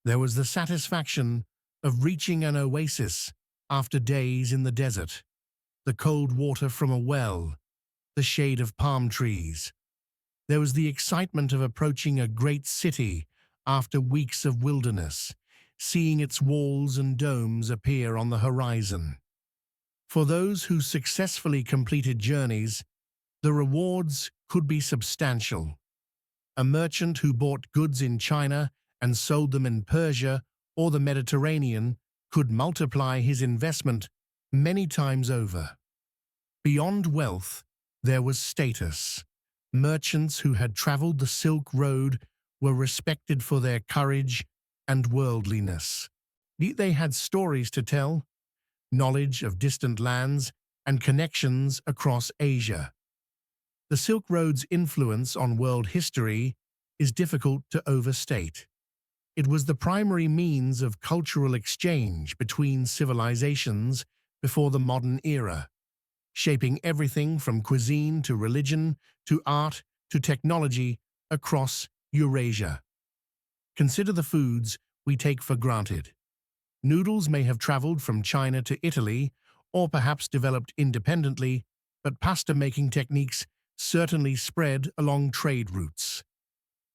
Speaker 1: There was the satisfaction of reaching an oasis after days in the desert. The cold water from a well, the shade of palm trees. There was the excitement of approaching a great city after weeks of wilderness, seeing its walls and domes appear on the horizon. For those who successfully completed journeys, the rewards could be substantial. A merchant who bought goods in China and sold them in Persia or the Mediterranean could multiply his investment many times over. Beyond wealth, there was status. Merchants who had traveled the Silk Road were respected for their courage and worldliness. They had stories to tell, knowledge of distant lands, and connections across Asia. The Silk Road's influence on world history is difficult to overstate. It was the primary means of cultural exchange between civilizations before the modern era, shaping everything from cuisine to religion to art to technology across Eurasia. Consider the foods we take for granted. Noodles may have traveled from China to Italy or perhaps developed independently, but pasta-making techniques certainly spread along trade routes.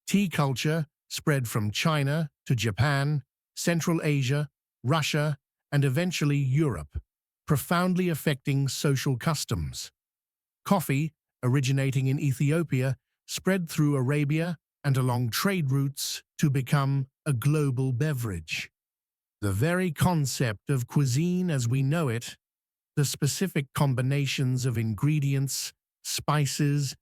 Speaker 1: Tea culture spread from China to Japan, Central Asia, Russia, and eventually Europe, profoundly affecting social customs. Coffee, originating in Ethiopia, spread through Arabia and along trade routes to become a global beverage. The very concept of cuisine as we know it, the specific combinations of ingredients, spices,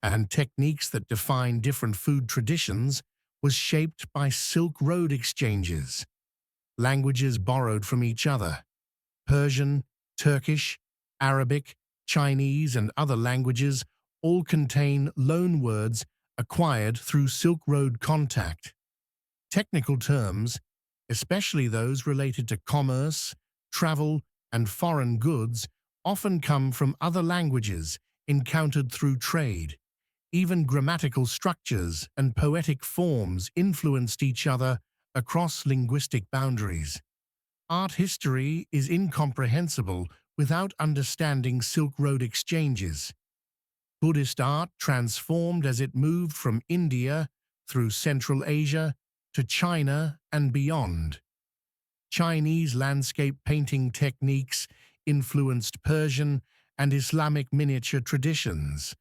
Speaker 1: and techniques that define different food traditions was shaped by Silk Road exchanges. Languages borrowed from each other. Persian, Turkish, Arabic, Chinese, and other languages all contain loanwords acquired through Silk Road contact. Technical terms, especially those related to commerce, travel, and foreign goods, often come from other languages encountered through trade. Even grammatical structures and poetic forms influenced each other across linguistic boundaries. Art history is incomprehensible without understanding Silk Road exchanges. Buddhist art transformed as it moved from India through Central Asia to China and beyond. Chinese landscape painting techniques influenced Persian and Islamic miniature traditions.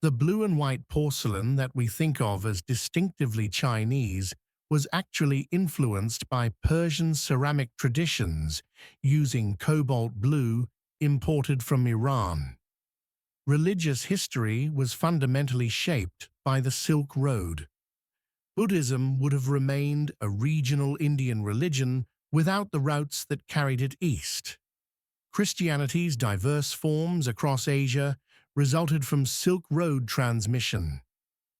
Speaker 1: The blue and white porcelain that we think of as distinctively Chinese was actually influenced by Persian ceramic traditions using cobalt blue imported from Iran. Religious history was fundamentally shaped by the Silk Road. Buddhism would have remained a regional Indian religion without the routes that carried it east. Christianity's diverse forms across Asia resulted from Silk Road transmission.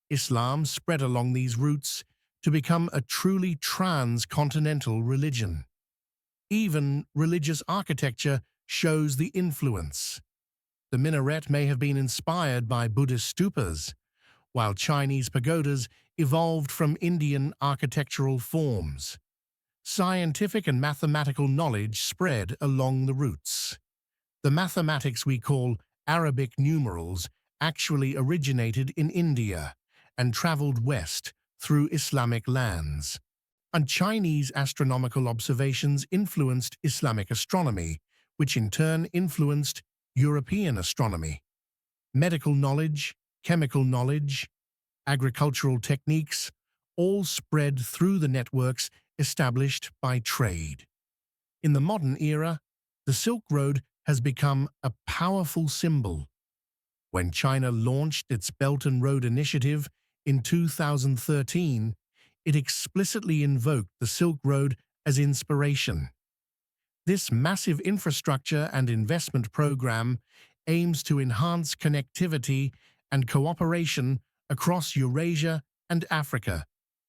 Speaker 1: Islam spread along these routes to become a truly transcontinental religion. Even religious architecture shows the influence. The minaret may have been inspired by Buddhist stupas, while Chinese pagodas evolved from Indian architectural forms. Scientific and mathematical knowledge spread along the routes. The mathematics we call Arabic numerals actually originated in India and traveled west through Islamic lands. And Chinese astronomical observations influenced Islamic astronomy, which in turn influenced European astronomy. Medical knowledge, chemical knowledge, agricultural techniques all spread through the networks established by trade. In the modern era, the Silk Road has become a powerful symbol. When China launched its Belt and Road Initiative in 2013, it explicitly invoked the Silk Road as inspiration. This massive infrastructure and investment program aims to enhance connectivity and cooperation across Eurasia and Africa,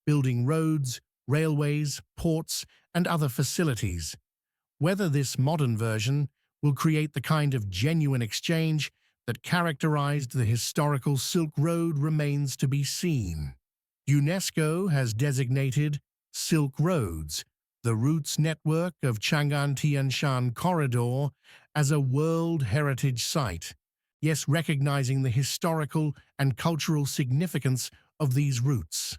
Speaker 1: building roads, railways, ports, and other facilities. Whether this modern version will create the kind of genuine exchange that characterized the historical Silk Road remains to be seen. UNESCO has designated Silk Roads, the routes network of Chang'an-Tianshan Corridor, as a World Heritage Site, yes, recognizing the historical and cultural significance of these routes.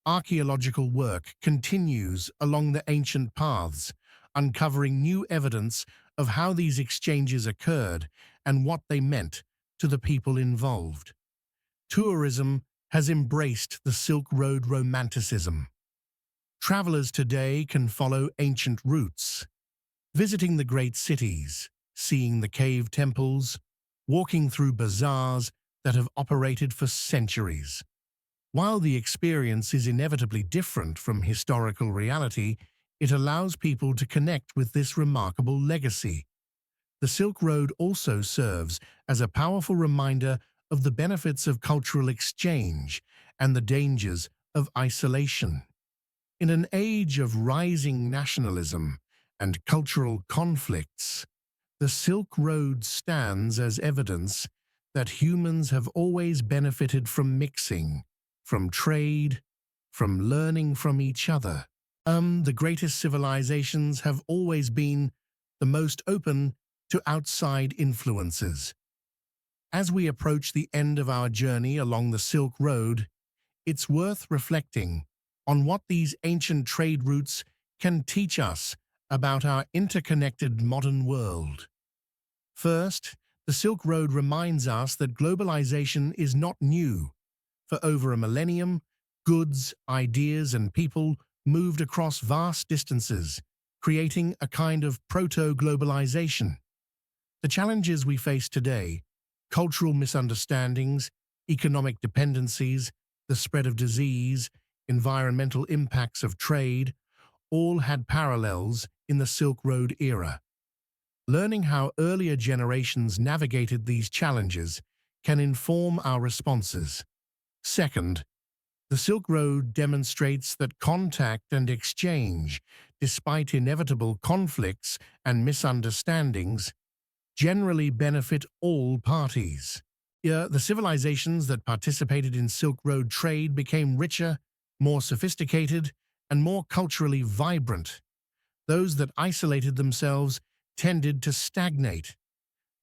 Speaker 1: Archaeological work continues along the ancient paths, uncovering new evidence of how these exchanges occurred and what they meant to the people involved. Tourism has embraced the Silk Road romanticism. Travelers today can follow ancient routes, visiting the great cities, seeing the cave temples, walking through bazaars that have operated for centuries. While the experience is inevitably different from historical reality, it allows people to connect with this remarkable legacy. The Silk Road also serves as a powerful reminder of the benefits of cultural exchange and the dangers of isolation. In an age of rising nationalism and cultural conflicts, the Silk Road stands as evidence that humans have always benefited from mixing, from trade, from learning from each other. The greatest civilizations have always been the most open to outside influences. As we approach the end of our journey along the Silk Road, it's worth reflecting on what these ancient trade routes can teach us about our interconnected modern world. First, the Silk Road reminds us that globalization is not new. For over a millennium, goods, ideas, and people moved across vast distances, creating a kind of proto-globalization. The challenges we face today, cultural misunderstandings, economic dependencies, the spread of disease, environmental impacts of trade, all had parallels in the Silk Road era. Learning how earlier generations navigated these challenges can inform our responses. Second, the Silk Road demonstrates that contact and exchange, despite inevitable conflicts and misunderstandings, generally benefit all parties. The civilizations that participated in Silk Road trade became richer, more sophisticated, and more culturally vibrant. Those that isolated themselves tended to stagnate.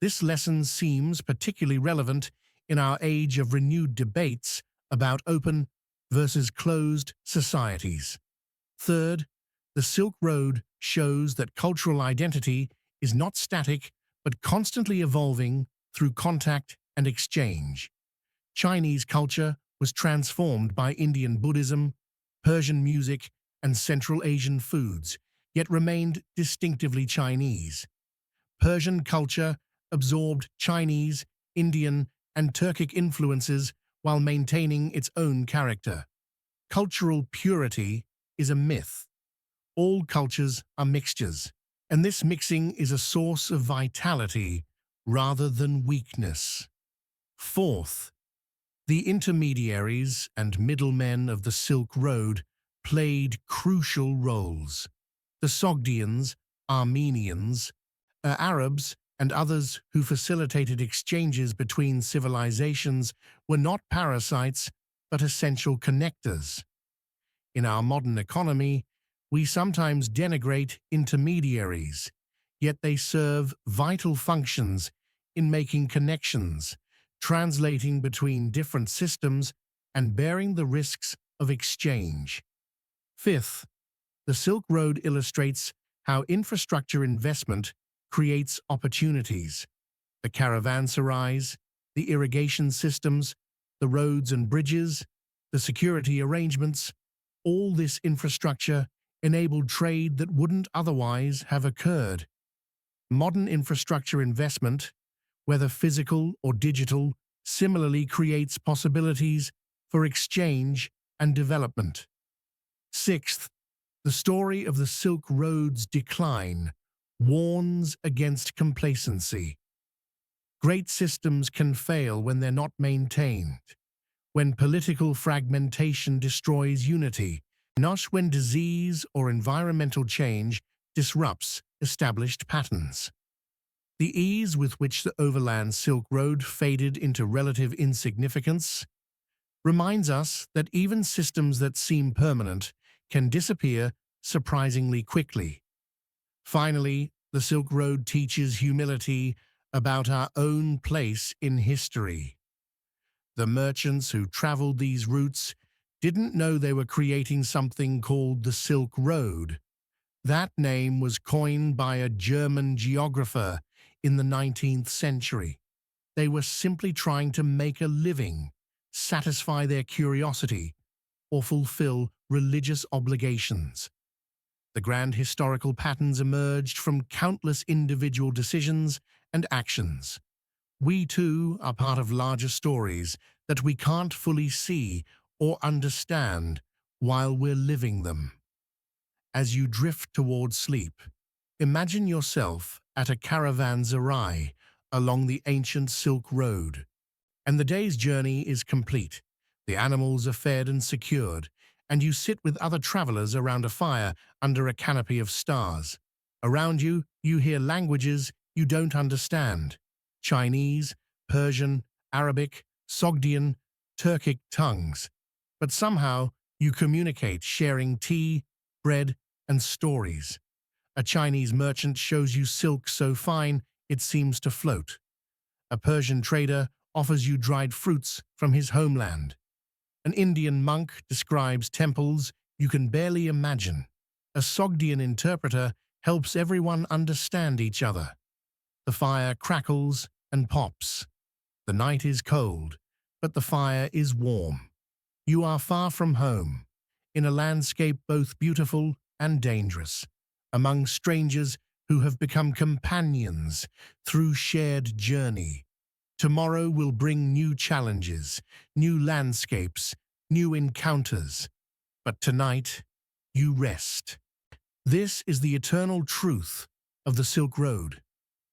Speaker 1: This lesson seems particularly relevant in our age of renewed debates about open versus closed societies. Third, the Silk Road shows that cultural identity is not static but constantly evolving through contact and exchange. Chinese culture was transformed by Indian Buddhism, Persian music, and Central Asian foods, yet remained distinctively Chinese. Persian culture absorbed Chinese, Indian, and Turkic influences while maintaining its own character. Cultural purity is a myth. All cultures are mixtures, and this mixing is a source of vitality rather than weakness. Fourth, the intermediaries and middlemen of the Silk Road played crucial roles. The Sogdians, Armenians, Arabs, and others who facilitated exchanges between civilizations were not parasites but essential connectors. In our modern economy, we sometimes denigrate intermediaries, yet they serve vital functions in making connections, translating between different systems, and bearing the risks of exchange. Fifth, the Silk Road illustrates how infrastructure investment creates opportunities. The caravanserais, the irrigation systems, the roads and bridges, the security arrangements, all this infrastructure enabled trade that wouldn't otherwise have occurred. Modern infrastructure investment, whether physical or digital, similarly creates possibilities for exchange and development. Sixth, the story of the Silk Road's decline warns against complacency. Great systems can fail when they're not maintained, when political fragmentation destroys unity, not when disease or environmental change disrupts established patterns. The ease with which the overland Silk Road faded into relative insignificance reminds us that even systems that seem permanent can disappear surprisingly quickly. Finally, the Silk Road teaches humility about our own place in history. The merchants who traveled these routes didn't know they were creating something called the Silk Road. That name was coined by a German geographer in the 19th century. They were simply trying to make a living, satisfy their curiosity, or fulfill religious obligations. The grand historical patterns emerged from countless individual decisions and actions. We too are part of larger stories that we can't fully see or understand while we're living them. As you drift towards sleep, imagine yourself at a caravanserai along the ancient Silk Road, and the day's journey is complete. The animals are fed and secured, and you sit with other travelers around a fire under a canopy of stars. Around you, you hear languages you don't understand: Chinese, Persian, Arabic, Sogdian, Turkic tongues. But somehow you communicate, sharing tea, bread, and stories. A Chinese merchant shows you silk so fine it seems to float. A Persian trader offers you dried fruits from his homeland. An Indian monk describes temples you can barely imagine. A Sogdian interpreter helps everyone understand each other. The fire crackles and pops. The night is cold, but the fire is warm. You are far from home, in a landscape both beautiful and dangerous, among strangers who have become companions through shared journey. Tomorrow will bring new challenges, new landscapes, new encounters. But tonight, you rest. This is the eternal truth of the Silk Road.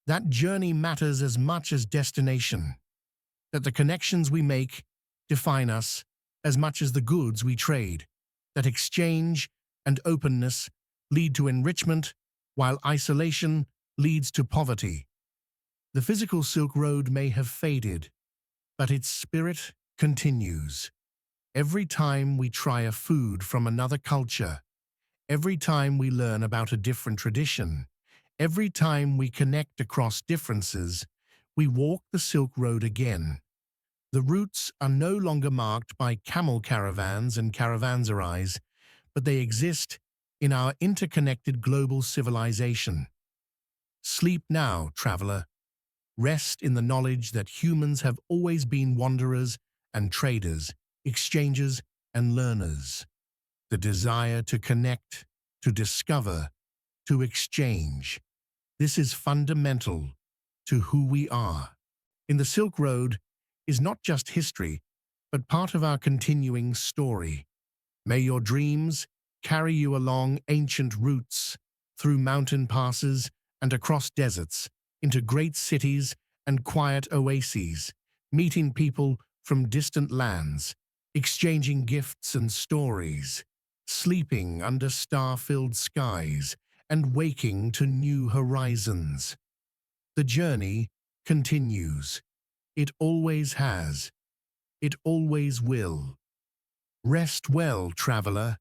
Speaker 1: That journey matters as much as destination. That the connections we make define us as much as the goods we trade. That exchange and openness lead to enrichment, while isolation leads to poverty. The physical Silk Road may have faded, but its spirit continues. Every time we try a food from another culture, every time we learn about a different tradition, every time we connect across differences, we walk the Silk Road again. The routes are no longer marked by camel caravans and caravanserais, but they exist in our interconnected global civilization. Sleep now, traveler. Rest in the knowledge that humans have always been wanderers and traders, exchangers and learners. The desire to connect, to discover, to exchange. This is fundamental to who we are. In the Silk Road is not just history, but part of our continuing story. May your dreams carry you along ancient routes, through mountain passes and across deserts, into great cities and quiet oases, meeting people from distant lands, exchanging gifts and stories, sleeping under star-filled skies, and waking to new horizons. The journey continues. It always has. It always will. Rest well, traveler.